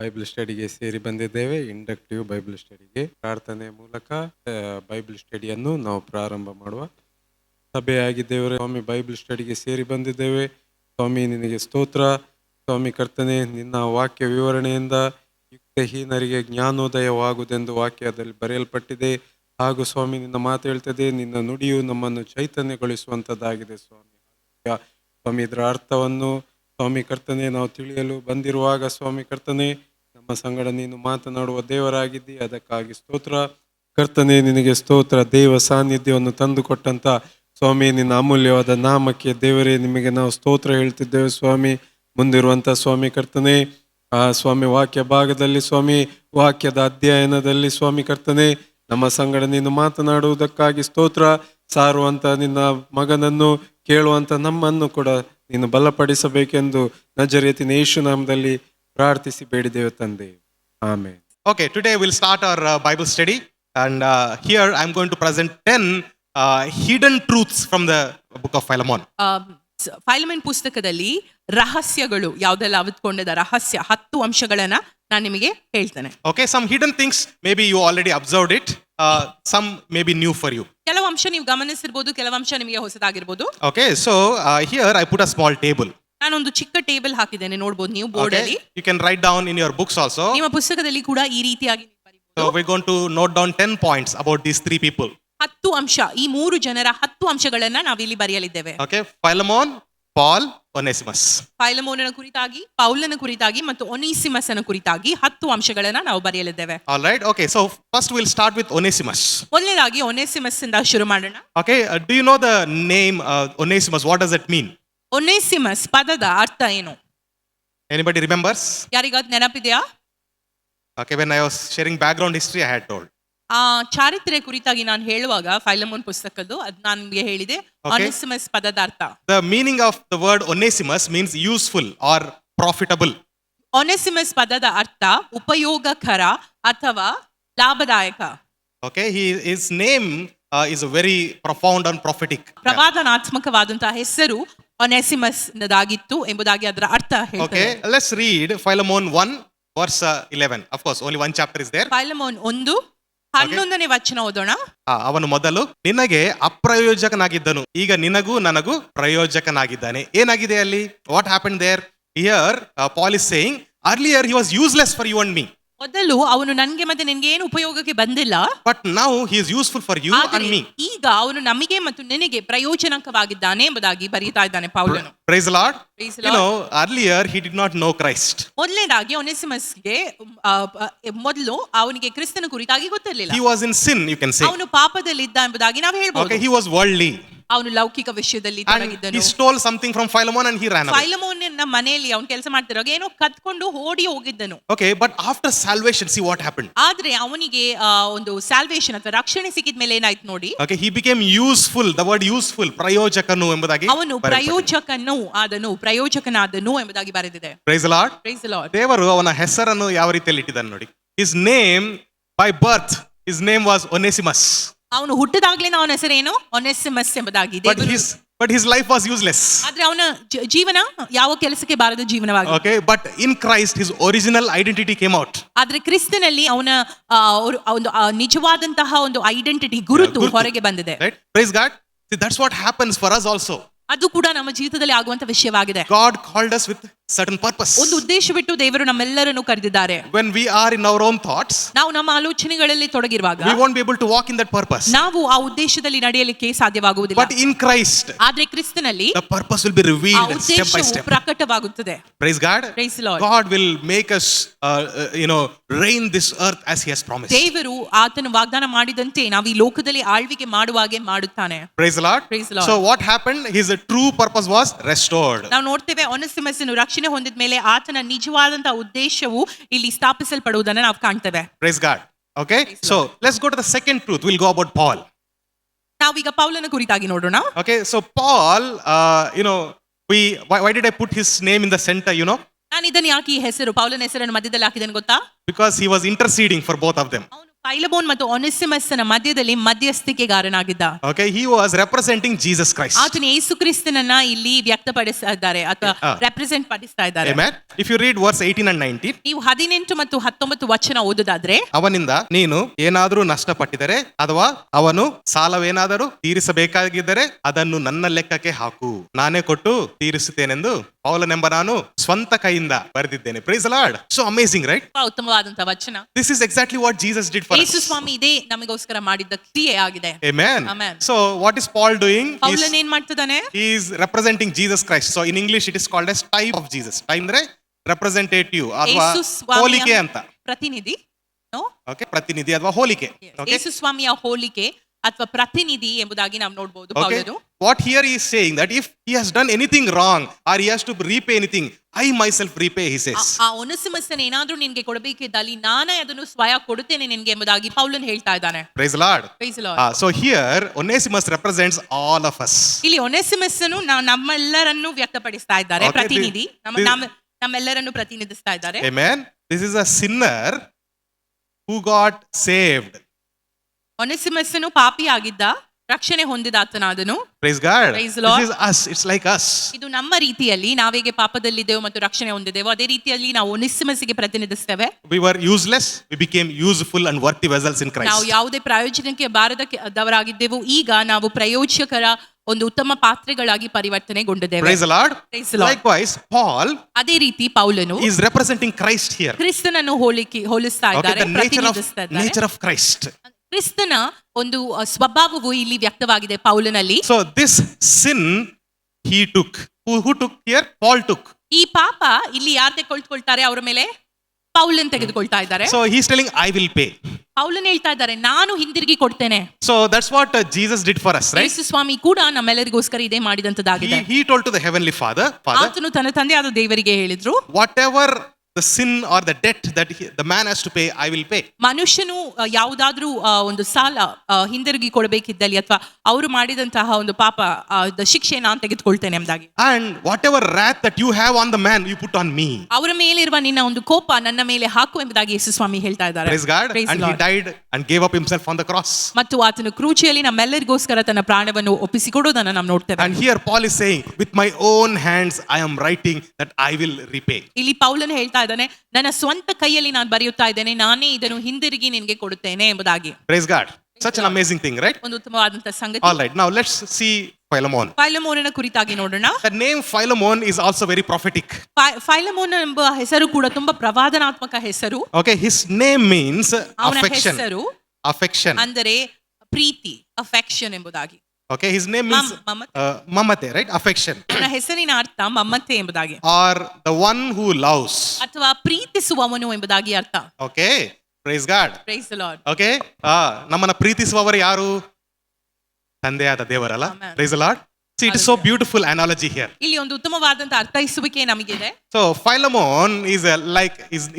Bible ಸ್ಟಡಿಗೆ ಸೇರಿ ಬಂದಿದ್ದೇವೆ. Inductive Bible ಸ್ಟಡಿಗೆ ಪ್ರಾರ್ಥನೆ ಮೂಲಕ ಬೈಬಲ್ ಸ್ಟಡಿಯನ್ನು ನಾವು ಪ್ರಾರಂಭ ಮಾಡುವ ಸಭೆಯಾಗಿದ್ದೇವೆ. ಸ್ವಾಮಿ, ಬೈಬಲ್ ಸ್ಟಡಿಗೆ ಸೇರಿ ಬಂದಿದ್ದೇವೆ. ಸ್ವಾಮಿ, ನಿನಗೆ ಸ್ತೋತ್ರ. ಸ್ವಾಮಿ ಕರ್ತನೆ, ನಿನ್ನ ವಾಕ್ಯ ವಿವರಣೆಯಿಂದ ಯುಕ್ತಹೀನರಿಗೆ ಜ್ಞಾನೋದಯವಾಗುವುದೆಂದು ವಾಕ್ಯದಲ್ಲಿ ಬರೆಯಲ್ಪಟ್ಟಿದೆ. ಹಾಗೂ ಸ್ವಾಮಿ, ನಿನ್ನ ಮಾತು ಹೇಳ್ತದೆ, ನಿನ್ನ ನುಡಿಯು ನಮ್ಮನ್ನು ಚೈತನ್ಯಗೊಳಿಸುವಂಥದ್ದಾಗಿದೆ. ಸ್ವಾಮಿ, ಇದರ ಅರ್ಥವನ್ನು ಸ್ವಾಮಿ ಕರ್ತನೆ ನಾವು ತಿಳಿಯಲು ಬಂದಿರುವಾಗ ಸ್ವಾಮಿ ಕರ್ತನೆ, ನಮ್ಮ ಸಂಗಡ ನೀನು ಮಾತನಾಡುವ ದೇವರಾಗಿದ್ದಿ. ಅದಕ್ಕಾಗಿ ಸ್ತೋತ್ರ ಕರ್ತನೆ, ನಿನಗೆ ಸ್ತೋತ್ರ. ದೇವ ಸಾನ್ನಿಧ್ಯವನ್ನು ತಂದು ಕೊಟ್ಟಂತ ಸ್ವಾಮಿ ನಿನ್ನ ಅಮೂಲ್ಯವಾದ ನಾಮಕ್ಕೆ ದೇವರೇ ನಿಮಗೆ ನಾವು ಸ್ತೋತ್ರ ಹೇಳ್ತಿದ್ದೇವೆ. ಸ್ವಾಮಿ, ಮುಂದಿರುವಂತ ಸ್ವಾಮಿ ಕರ್ತನೆ, ಆ ಸ್ವಾಮಿ ವಾಕ್ಯ ಭಾಗದಲ್ಲಿ ಸ್ವಾಮಿ ವಾಕ್ಯದ ಅಧ್ಯಯನದಲ್ಲಿ ಸ್ವಾಮಿ ಕರ್ತನೆ ನಮ್ಮ ಸಂಗಡ ನೀನು ಮಾತನಾಡುವುದಕ್ಕಾಗಿ ಸ್ತೋತ್ರ. ಸಾರುವಂತ ನಿನ್ನ ಮಗನನ್ನು ಕೇಳುವಂತ ನಮ್ಮನ್ನು ಕೂಡ ನೀನು ಬಲಪಡಿಸಬೇಕೆಂದು ನಜರೇತಿನ ಯೇಸು ನಾಮದಲ್ಲಿ ಪ್ರಾರ್ಥಿಸಿ ಬೇಡಿದ್ದೇವೆ ತಂದೆ, amen. Okay, today we'll start our Bible study, and here I'm going to present 10 hidden truths from the book of Philemon. ಫೈಲಮನ್ ಪುಸ್ತಕದಲ್ಲಿ ರಹಸ್ಯಗಳು ಯಾವುದೆಲ್ಲ ಅವತ್ಕೊಂಡಿದ್ದ ರಹಸ್ಯ 10 ಅಂಶಗಳನ್ನ ನಾನು ನಿಮಗೆ ಹೇಳ್ತೇನೆ. Okay, some hidden things maybe you already observed it, some may be new for you. ಕೆಲವು ಅಂಶ ನೀವು ಗಮನಿಸಿರ್ಬೋದು, ಕೆಲವು ಅಂಶ ನಿಮಗೆ ಹೊಸದಾಗಿರ್ಬೋದು. Okay, so here I put a small table. ನಾನೊಂದು ಚಿಕ್ಕ ಟೇಬಲ್ ಹಾಕಿದ್ದೇನೆ, ನೋಡಬಹುದು ನೀವು ಬೋರ್ಡ್ ಅಲ್ಲಿ. You can write down in your books also. ನಿಮ್ಮ ಪುಸ್ತಕದಲ್ಲಿ ಕೂಡ ಈ ರೀತಿಯಾಗಿ ಬರೆಯಬಹುದು. So we're going to note down 10 points about these 3 people. 10 ಅಂಶ, ಈ 3 ಜನರ 10 ಅಂಶಗಳನ್ನ ನಾವು ಇಲ್ಲಿ ಬರೆಯಲಿದ್ದೇವೆ. Okay, Philemon, Paul, Onesimus. ಫೈಲಮೋನನ ಕುರಿತಾಗಿ, ಪೌಲನ ಕುರಿತಾಗಿ ಮತ್ತು ಒನೇಸಿಮಸನ ಕುರಿತಾಗಿ 10 ಅಂಶಗಳನ್ನ ನಾವು ಬರೆಯಲಿದ್ದೇವೆ. All right, okay, so first we'll start with Onesimus. ಮೊದಲನೇದಾಗಿ ಒನೇಸಿಮಸ್ ಇಂದ ಶುರು ಮಾಡೋಣ. Okay, do you know the name Onesimus? What does it mean? ಒನೇಸಿಮಸ್ ಪದದ ಅರ್ಥ ಏನು? Anybody remembers? ಯಾರಿಗಾದ್ ನೆನಪಿದೆಯಾ? Okay, when I was sharing background history, I had told. ಆ ಚಾರಿತ್ರ್ಯ ಕುರಿತಾಗಿ ನಾನು ಹೇಳುವಾಗ ಫೈಲಮೋನ್ ಪುಸ್ತಕದ್ದು ಅದು ನಾನು ನಿಮಗೆ ಹೇಳಿದೆ. ಒನೇಸಿಮಸ್ ಪದದ ಅರ್ಥ, The meaning of the word Onesimus means useful or profitable. ಒನೇಸಿಮಸ್ ಪದದ ಅರ್ಥ ಉಪಯೋಗಕರ ಅಥವಾ ಲಾಭದಾಯಕ. Okay, his name is a very profound and prophetic. ಪ್ರವಾದನಾತ್ಮಕವಾದಂತಹ ಹೆಸರು ಒನೇಸಿಮಸ್ ನದಾಗಿತ್ತು ಎಂಬುದಾಗಿ ಅದರ ಅರ್ಥ ಹೇಳ್ತಾರೆ. Okay, let's read Philemon 1 verse 11. Of course, only one chapter is there. ಫೈಲಮೋನ್ 1:11 ವಚನ ಓದೋಣ. ಅವನು ಮೊದಲು ನಿನಗೆ ಅಪ್ರಯೋಜಕನಾಗಿದ್ದನು, ಈಗ ನಿನಗೂ ನನಗೂ ಪ್ರಯೋಜಕನಾಗಿದ್ದಾನೆ. ಏನಾಗಿದೆ ಅಲ್ಲಿ? What happened there? Here Paul is saying earlier he was useless for you and me. ಮೊದಲು ಅವನು ನನಗೆ ಮತ್ತೆ ನಿನಗೆ ಏನು ಉಪಯೋಗಕ್ಕೆ ಬಂದಿಲ್ಲ, But now he is useful for you and me. ಈಗ ಅವನು ನಮಗೆ ಮತ್ತು ನಿನಗೆ ಪ್ರಯೋಜನಕವಾಗಿದ್ದಾನೆ ಎಂಬುದಾಗಿ ಬರೀತಾ ಇದ್ದಾನೆ ಪೌಲನು. Praise the Lord. Praise the You know, earlier he did not know Christ. ಮೊದಲನೇದಾಗಿ ಒನೇಸಿಮಸ್ಗೆ ಮೊದಲು ಅವನಿಗೆ ಕ್ರಿಸ್ತನ ಕುರಿತಾಗಿ ಗೊತ್ತಿರಲಿಲ್ಲ. He was in sin, you can say. ಅವನು ಪಾಪದಲ್ಲಿದ್ದ ಎಂಬುದಾಗಿ ನಾವು ಹೇಳ್ಬೋದು. Okay, he was worldly. ಅವನು ಲೌಕಿಕ ವಿಷಯದಲ್ಲಿ And ತೊಡಗಿದ್ದನು. he stole something from Philemon and he ran away. ಫೈಲಮೋನನ ಮನೆಯಲ್ಲಿ ಅವನು ಕೆಲಸ ಮಾಡ್ತಿರುವಾಗ ಏನೋ ಕದ್ಕೊಂಡು ಓಡಿ ಹೋಗಿದ್ದನು. Okay, but after salvation, see what happened. ಆದ್ರೆ ಅವನಿಗೆ ಒಂದು ಸ್ಯಾಲ್ವೇಷನ್ ಅಥವಾ ರಕ್ಷಣೆ ಸಿಕ್ಕಿದ ಮೇಲೆ ಏನಾಯ್ತು ನೋಡಿ. Okay, he became useful. The word useful, ಪ್ರಯೋಜಕನು ಎಂಬುದಾಗಿ ಅವನು ಪ್ರಯೋಜಕನಾದನು ಎಂಬುದಾಗಿ ಬರೆದಿದೆ. Praise the Lord. Praise the Lord. ದೇವರು ಅವನ ಹೆಸರನ್ನು ಯಾವ ರೀತಿಯಲ್ಲಿ ಇಟ್ಟಿದ್ದಾನೆ ನೋಡಿ. His name by birth, his name was Onesimus. ಅವನು ಹುಟ್ಟಿದಾಗ್ಲೇ ಅವನ ಹೆಸರೇನು? ಒನೇಸಿಮಸ್ ಎಂಬುದಾಗಿ. But his life was useless. ಆದ್ರೆ ಅವನ ಜೀವನ ಯಾವ ಕೆಲಸಕ್ಕೆ ಬಾರದ ಜೀವನವಾಗಿದೆ. Okay, but in Christ his original identity came out. ಆದ್ರೆ ಕ್ರಿಸ್ತನಲ್ಲಿ ಅವನ ಒಂದು ನಿಜವಾದಂತಹ ಒಂದು ಐಡೆಂಟಿಟಿ, ಗುರುತು ಹೊರಗೆ ಬಂದಿದೆ. Right? Praise God. See, that's what happens for us also. ಅದು ಕೂಡ ನಮ್ಮ ಜೀವಿತದಲ್ಲಿ ಆಗುವಂತ ವಿಷಯವಾಗಿದೆ. God called us with certain purpose. ಒಂದು ಉದ್ದೇಶವಿಟ್ಟು ದೇವರು ನಮ್ಮೆಲ್ಲರನ್ನು ಕರೆದಿದ್ದಾರೆ. When we are in our own thoughts, ನಾವು ನಮ್ಮ ಆಲೋಚನೆಗಳಲ್ಲಿ ತೊಡಗಿರುವಾಗ we won't be able to walk in that purpose. ನಾವು ಆ ಉದ್ದೇಶದಲ್ಲಿ ನಡೆಯಲಿಕ್ಕೆ ಸಾಧ್ಯವಾಗುವುದಿಲ್ಲ. But in Christ, ಆದ್ರೆ ಕ್ರಿಸ್ತನಲ್ಲಿ the purpose will be revealed step by step. ಪ್ರಕಟವಾಗುತ್ತದೆ. Praise God. Praise the Lord. God will make us reign this earth as he has promised. ದೇವರು ಆತನು ವಾಗ್ದಾನ ಮಾಡಿದಂತೆ ನಾವು ಈ ಲೋಕದಲ್ಲಿ ಆಳ್ವಿಕೆ ಮಾಡುವಾಗೆ ಮಾಡುತ್ತಾನೆ. Praise the Lord. Praise the Lord. So what happened? His true purpose was restored. ನಾವು ನೋಡ್ತೇವೆ ಒನೇಸಿಮಸ್ಸನು ರಕ್ಷಣೆ ಹೊಂದಿದ ಮೇಲೆ ಆತನ ನಿಜವಾದಂತಹ ಉದ್ದೇಶವು ಇಲ್ಲಿ ಸ್ಥಾಪಿಸಲ್ಪಡುವುದನ್ನು ನಾವು ಕಾಣ್ತೇವೆ. Praise God. Okay, so let's go to the second truth. We'll go about Paul. ನಾವೀಗ ಪೌಲನ ಕುರಿತಾಗಿ ನೋಡೋಣ. Okay, so Paul, why did I put his name in the center, you know? ನಾನು ಇದನ್ನು ಯಾಕೆ ಈ ಹೆಸರು ಪೌಲನ ಹೆಸರನ್ನು ಮಧ್ಯದಲ್ಲಿ ಹಾಕಿದ್ದೇನೆ ಗೊತ್ತಾ? Because he was interceding for both of them. ಅವನು ಫೈಲಮೋನ್ ಮತ್ತು ಒನೆಸಿಮಸ್ನ ಮಧ್ಯದಲ್ಲಿ ಮಧ್ಯಸ್ಥಿಕೆಗಾರನಾಗಿದ್ದ. Okay, he was representing Jesus Christ. ಆತನು ಯೇಸು ಕ್ರಿಸ್ತನನ್ನ ಇಲ್ಲಿ ವ್ಯಕ್ತಪಡಿಸ್ತಾ ಇದ್ದಾರೆ ಅಥವಾ ರೆಪ್ರೆಸೆಂಟ್ ಪಡಿಸ್ತಾ ಇದ್ದಾರೆ. Amen. If you read verse 18 and 19, ನೀವು 18 ಮತ್ತು 19 ವಚನ ಓದೋದಾದ್ರೆ, ಅವನಿಂದ ನೀನು ಏನಾದರೂ ನಷ್ಟಪಟ್ಟಿದರೆ ಅಥವಾ ಅವನು ಸಾಲವೇನಾದರೂ ತೀರಿಸಬೇಕಾಗಿದ್ದರೆ ಅದನ್ನು ನನ್ನ ಲೆಕ್ಕಕ್ಕೆ ಹಾಕು, ನಾನೇ ಕೊಟ್ಟು ತೀರಿಸುತ್ತೇನೆಂದು ಪೌಲನೆಂಬ ನಾನು ಸ್ವಂತ ಕೈಯಿಂದ ಬರೆದಿದ್ದೇನೆ. Praise the Lord. So amazing, right? ಉತ್ತಮವಾದಂತ ವಚನ. This is exactly what Jesus did for Yesu us. ಸ್ವಾಮಿ ಇದೇ ನಮಗೋಸ್ಕರ ಮಾಡಿದ್ದ ಕ್ರಿಯೆ ಆಗಿದೆ. Amen. Amen. So what is Paul doing? ಪೌಲನ್ ಏನ್ ಮಾಡ್ತಿದ್ದಾನೆ? He is representing Jesus Christ. So in English it is called as type of Jesus. Type ಅಂದ್ರೆ representative ಅಥವಾ ಯೇಸು ಸ್ವಾಮಿಯ ಹೋಲಿಕೆ ಅಂತ. ಪ್ರತಿನಿಧಿ. No? Okay, ಪ್ರತಿನಿಧಿ ಅಥವಾ ಹೋಲಿಕೆ. Okay. ಯೇಸು ಸ್ವಾಮಿಯ ಹೋಲಿಕೆ ಅಥವಾ ಪ್ರತಿನಿಧಿ ಎಂಬುದಾಗಿ ನಾವು ನೋಡಬಹುದು Okay. ಪೌಲನು. What here he is saying that if he has done anything wrong or he has to repay anything, I myself repay, he says. ಆ ಒನೆಸಿಮಸ್ಸನ್ನು ಏನಾದ್ರೂ ನಿನ್ಗೆ ಕೊಡಬೇಕಿದ್ದಲ್ಲಿ ನಾನೇ ಅದನ್ನು ಸ್ವಯ ಕೊಡುತ್ತೇನೆ ನಿನ್ಗೆ ಎಂಬುದಾಗಿ ಪೌಲನ್ ಹೇಳ್ತಾ ಇದ್ದಾನೆ. Praise the Lord. Praise the Lord. So here Onesimus represents all of us. ಇಲ್ಲಿ ಒನೆಸಿಮಸ್ಸನ್ನು ನಮ್ಮೆಲ್ಲರನ್ನು ವ್ಯಕ್ತಪಡಿಸ್ತಾ ಇದ್ದಾರೆ. Okay, ಪ್ರತಿನಿಧಿ ನಮ್ಮೆಲ್ಲರನ್ನು ಪ್ರತಿನಿಧಿಸ್ತಾ ಇದ್ದಾರೆ. Amen. This is a sinner who got saved. ಒನೆಸಿಮಸ್ಸನು ಪಾಪಿ ಆಗಿದ್ದ, ರಕ್ಷಣೆ ಹೊಂದಿದಾತನಾದನು. Praise God. Praise the Lord. This is us. It's like us. ಇದು ನಮ್ಮ ರೀತಿಯಲ್ಲಿ ನಾವೇಗೆ ಪಾಪದಲ್ಲಿದ್ದೇವೆ ಮತ್ತು ರಕ್ಷಣೆ ಹೊಂದಿದ್ದೇವೆ ಅದೇ ರೀತಿಯಲ್ಲಿ ನಾವು ಒನೆಸಿಮಸ್ಸಿಗೆ ಪ್ರತಿನಿಧಿಸ್ತೇವೆ. We were useless. We became useful and worthy vessels in Christ. ನಾವು ಯಾವುದೇ ಪ್ರಯೋಜನಕ್ಕೆ ಬಾರದವರಾಗಿದ್ದೆವು, ಈಗ ನಾವು ಪ್ರಯೋಜಕರ ಒಂದು ಉತ್ತಮ ಪಾತ್ರೆಗಳಾಗಿ ಪರಿವರ್ತನೆಗೊಂಡಿದ್ದೇವೆ. Praise the Lord. Praise the Lord. Likewise, Paul ಅದೇ ರೀತಿ ಪೌಲನು is representing Christ here. ಕ್ರಿಸ್ತನನ್ನು ಹೋಲಿಸ್ತಾ Okay, ಇದ್ದಾರೆ, the ಪ್ರತಿನಿಧಿಸ್ತಾ ಇದ್ದಾರೆ. nature of Christ. ಕ್ರಿಸ್ತನ ಒಂದು ಸ್ವಭಾವವು ಇಲ್ಲಿ ವ್ಯಕ್ತವಾಗಿದೆ ಪೌಲನಲ್ಲಿ. So this sin he took. Who took here? Paul took. ಈ ಪಾಪ ಇಲ್ಲಿ ಯಾರು ತೆಗೆದುಕೊಳ್ತಾರೆ ಅವರ ಮೇಲೆ? ಪೌಲನ್ ತೆಗೆದುಕೊಳ್ತಾ ಇದ್ದಾರೆ. So he's telling, I will pay. ಪೌಲನ್ ಹೇಳ್ತಾ ಇದ್ದಾರೆ, ನಾನು ಹಿಂದಿರುಗಿ ಕೊಡ್ತೇನೆ. So that's what Jesus did for us, right? ಯೇಸು ಸ್ವಾಮಿ ಕೂಡ ನಮ್ಮೆಲ್ಲರಿಗೋಸ್ಕರ ಇದೇ ಮಾಡಿದಂತದಾಗಿದೆ. He told to the heavenly Father, ಆತನು ತನ್ನ ತಂದೆಯಾದ ದೇವರಿಗೆ ಹೇಳಿದ್ರು, whatever the sin or the debt that the man has to pay, I will pay. ಮನುಷ್ಯನು ಯಾವುದಾದ್ರೂ ಒಂದು ಸಾಲ ಹಿಂದಿರುಗಿ ಕೊಡಬೇಕಿದ್ದಲ್ಲಿ ಅಥವಾ ಅವರು ಮಾಡಿದಂತಹ ಒಂದು ಪಾಪ ಶಿಕ್ಷೆ ನಾನು ತೆಗೆದುಕೊಳ್ತೇನೆ ಎಂಬುದಾಗಿ. And whatever wrath that you have on the man, you put on me. ಅವರ ಮೇಲಿರುವ ನಿನ್ನ ಒಂದು ಕೋಪ ನನ್ನ ಮೇಲೆ ಹಾಕು ಎಂಬುದಾಗಿ ಯೇಸು ಸ್ವಾಮಿ ಹೇಳ್ತಾ ಇದ್ದಾರೆ. Praise God. Praise And the he Lord. died and gave up himself on the cross. ಮತ್ತು ಆತನು ಕ್ರೂಚಿಯಲ್ಲಿ ನಮ್ಮೆಲ್ಲರಿಗೋಸ್ಕರ ತನ್ನ ಪ್ರಾಣವನ್ನು ಒಪ್ಪಿಸಿಕೊಡೋದನ್ನು ನಾವು ನೋಡ್ತೇವೆ. And here Paul is saying, with my own hands I am writing that I will repay. ಇಲ್ಲಿ ಪೌಲನು ಹೇಳ್ತಾ ಇದ್ದಾನೆ, ನನ್ನ ಸ್ವಂತ ಕೈಯಲ್ಲಿ ನಾನು ಬರೆಯುತ್ತಾ ಇದ್ದೇನೆ, ನಾನೇ ಇದನ್ನು ಹಿಂದಿರುಗಿ ನಿನಗೆ ಕೊಡುತ್ತೇನೆ ಎಂಬುದಾಗಿ. Praise God. Such an amazing thing, right? ಒಂದು ಉತ್ತಮವಾದಂತಹ ಸಂಗತಿ. All right, now let's see Philemon. ಫೈಲಮೋನನ ಕುರಿತಾಗಿ ನೋಡೋಣ. The name Philemon is also very prophetic. ಫೈಲಮೋನ ಎಂಬ ಹೆಸರು ಕೂಡ ತುಂಬಾ ಪ್ರವಾದನಾತ್ಮಕ ಹೆಸರು. Okay, his name means ಅವನ affection. ಹೆಸರು Affection. ಅಂದರೆ ಪ್ರೀತಿ, ಅಫೆಕ್ಷನ್ ಎಂಬುದಾಗಿ. Okay, his name means mamate, right? Affection. ಅವನ ಹೆಸರಿನ ಅರ್ಥ ಮಮತೆ ಎಂಬುದಾಗಿ, Or the one who loves. ಅಥವಾ ಪ್ರೀತಿಸುವವನು ಎಂಬುದಾಗಿ ಅರ್ಥ. Okay, praise God. Praise the Lord. Okay, ನಮ್ಮನ್ನ ಪ್ರೀತಿಸುವವರು ಯಾರು? ತಂದೆಯಾದ ದೇವರಲ್ಲ. Amen. Praise the Lord. See, it is so beautiful analogy here. ಇಲ್ಲಿ ಒಂದು ಉತ್ತಮವಾದಂತ ಅರ್ಥೈಸುವಿಕೆ ನಮಗಿದೆ. So Philemon is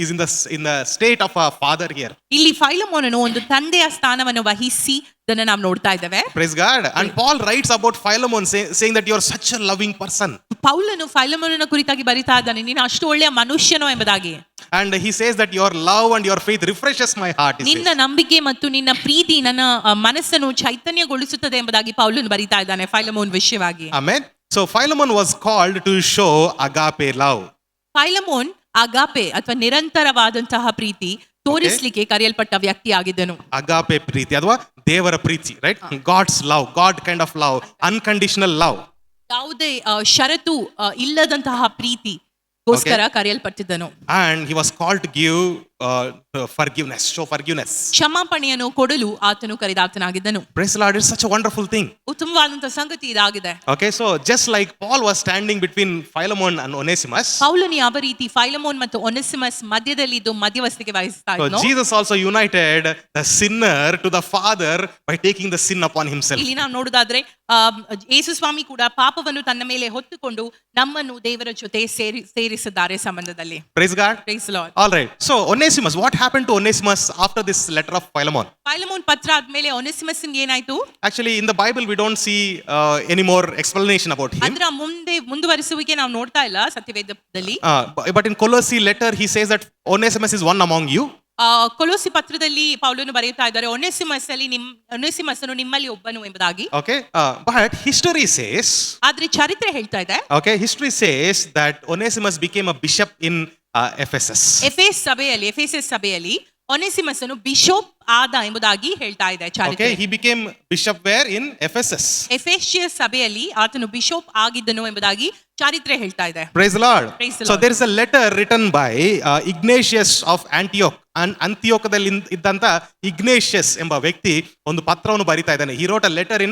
is in the state of a father here. ಇಲ್ಲಿ ಫೈಲಮೋನನು ಒಂದು ತಂದೆಯ ಸ್ಥಾನವನ್ನು ವಹಿಸಿ ಅದನ್ನು ನಾವು ನೋಡ್ತಾ ಇದ್ದೇವೆ. Praise God. And Paul writes about Philemon saying that you are such a loving person. ಪೌಲನು ಫೈಲಮೋನನ ಕುರಿತಾಗಿ ಬರಿತಾ ಇದ್ದಾನೆ, ನೀನು ಅಷ್ಟು ಒಳ್ಳೆಯ ಮನುಷ್ಯನೋ ಎಂಬುದಾಗಿ. And he says that your love and your faith refreshes my heart. ನಿನ್ನ ನಂಬಿಕೆ ಮತ್ತು ನಿನ್ನ ಪ್ರೀತಿ ನನ್ನ ಮನಸ್ಸನ್ನು ಚೈತನ್ಯಗೊಳಿಸುತ್ತದೆ ಎಂಬುದಾಗಿ ಪೌಲನು ಬರಿತಾ ಇದ್ದಾನೆ ಫೈಲಮೋನ್ ವಿಷಯವಾಗಿ. Amen. So Philemon was called to show agape love. ಫೈಲಮೋನ್ ಅಗಾಪೆ ಅಥವಾ ನಿರಂತರವಾದಂತಹ ಪ್ರೀತಿ ತೋರಿಸಲಿಕ್ಕೆ ಕರೆಯಲ್ಪಟ್ಟ ವ್ಯಕ್ತಿ ಆಗಿದ್ದನು. Agape ಪ್ರೀತಿ ಅಥವಾ ದೇವರ ಪ್ರೀತಿ, right? God's love, God kind of love, unconditional love. ಯಾವುದೇ ಷರತ್ತು ಇಲ್ಲದಂತಹ ಪ್ರೀತಿಗೋಸ್ಕರ ಕರೆಯಲ್ಪಟ್ಟಿದ್ದನು. And he was called to give forgiveness, show forgiveness. ಕ್ಷಮಾಪಣೆಯನ್ನು ಕೊಡಲು ಆತನು ಕರೆದಾತನಾಗಿದ್ದನು. Praise the Lord, it's such a wonderful thing. ಉತ್ತಮವಾದಂತಹ ಸಂಗತಿ ಇದಾಗಿದೆ. Okay, so just like Paul was standing between Philemon and Onesimus, ಪೌಲನು ಯಾವ ರೀತಿ ಫೈಲಮೋನ್ ಮತ್ತು ಒನೆಸಿಮಸ್ ಮಧ್ಯದಲ್ಲಿ ಇದ್ದು ಮಧ್ಯವಸ್ಥಿಕೆ ವಹಿಸ್ತಾ so ಇದ್ನೋ, Jesus also united the sinner to the Father by taking the sin upon himself. ಇಲ್ಲಿ ನಾವು ನೋಡುದಾದ್ರೆ ಯೇಸು ಸ್ವಾಮಿ ಕೂಡ ಪಾಪವನ್ನು ತನ್ನ ಮೇಲೆ ಹೊತ್ತುಕೊಂಡು ನಮ್ಮನ್ನು ದೇವರ ಜೊತೆ ಸೇರಿಸಿದ್ದಾರೆ ಸಂಬಂಧದಲ್ಲಿ. Praise God. Praise the Lord. All right. So Onesimus, what happened to Onesimus after this letter of Philemon? ಫೈಲಮೋನ್ ಪತ್ರ ಆದ್ಮೇಲೆ ಒನೆಸಿಮಸ್ಗೆ ಏನಾಯ್ತು? Actually, in the Bible, we don't see any more explanation about him. ಅದರ ಮುಂದುವರಿಸುವಿಕೆ ನಾವು ನೋಡ್ತಾ ಇಲ್ಲ ಸತ್ಯವೇದದಲ್ಲಿ. But in Colossae letter, he says that Onesimus is one among you. ಕೊಲೋಸಿ ಪತ್ರದಲ್ಲಿ ಪೌಲನು ಬರೆಯುತ್ತಾ ಇದ್ದಾರೆ, ಒನೇಸಿಮಸನು ನಿಮ್ಮಲ್ಲಿ ಒಬ್ಬನು ಎಂಬುದಾಗಿ. Okay, but history says, ಆದ್ರೆ ಚರಿತ್ರೆ ಹೇಳ್ತಾ ಇದೆ, okay, history says that Onesimus became a bishop in Ephesus. Ephesus ಸಭೆಯಲ್ಲಿ ಒನೇಸಿಮಸನು ಬಿಷಪ್ ಆದ ಎಂಬುದಾಗಿ ಹೇಳ್ತಾ ಇದೆ ಚರಿತ್ರೆ. Okay, he became bishop where? In Ephesus. ಎಫೆಸಿಯಸ್ ಸಭೆಯಲ್ಲಿ ಆತನು ಬಿಷಪ್ ಆಗಿದ್ದನು ಎಂಬುದಾಗಿ ಚರಿತ್ರೆ ಹೇಳ್ತಾ ಇದೆ. Praise the Lord. Praise the So Lord. there is a letter written by Ignatius of Antioch. ಅಂತಿಯೋಕದಲ್ಲಿ ಇದ್ದಂತ ಇಗ್ನೇಷಿಯಸ್ ಎಂಬ ವ್ಯಕ್ತಿ ಒಂದು ಪತ್ರವನ್ನು ಬರಿತಾ ಇದ್ದಾನೆ. He wrote a letter in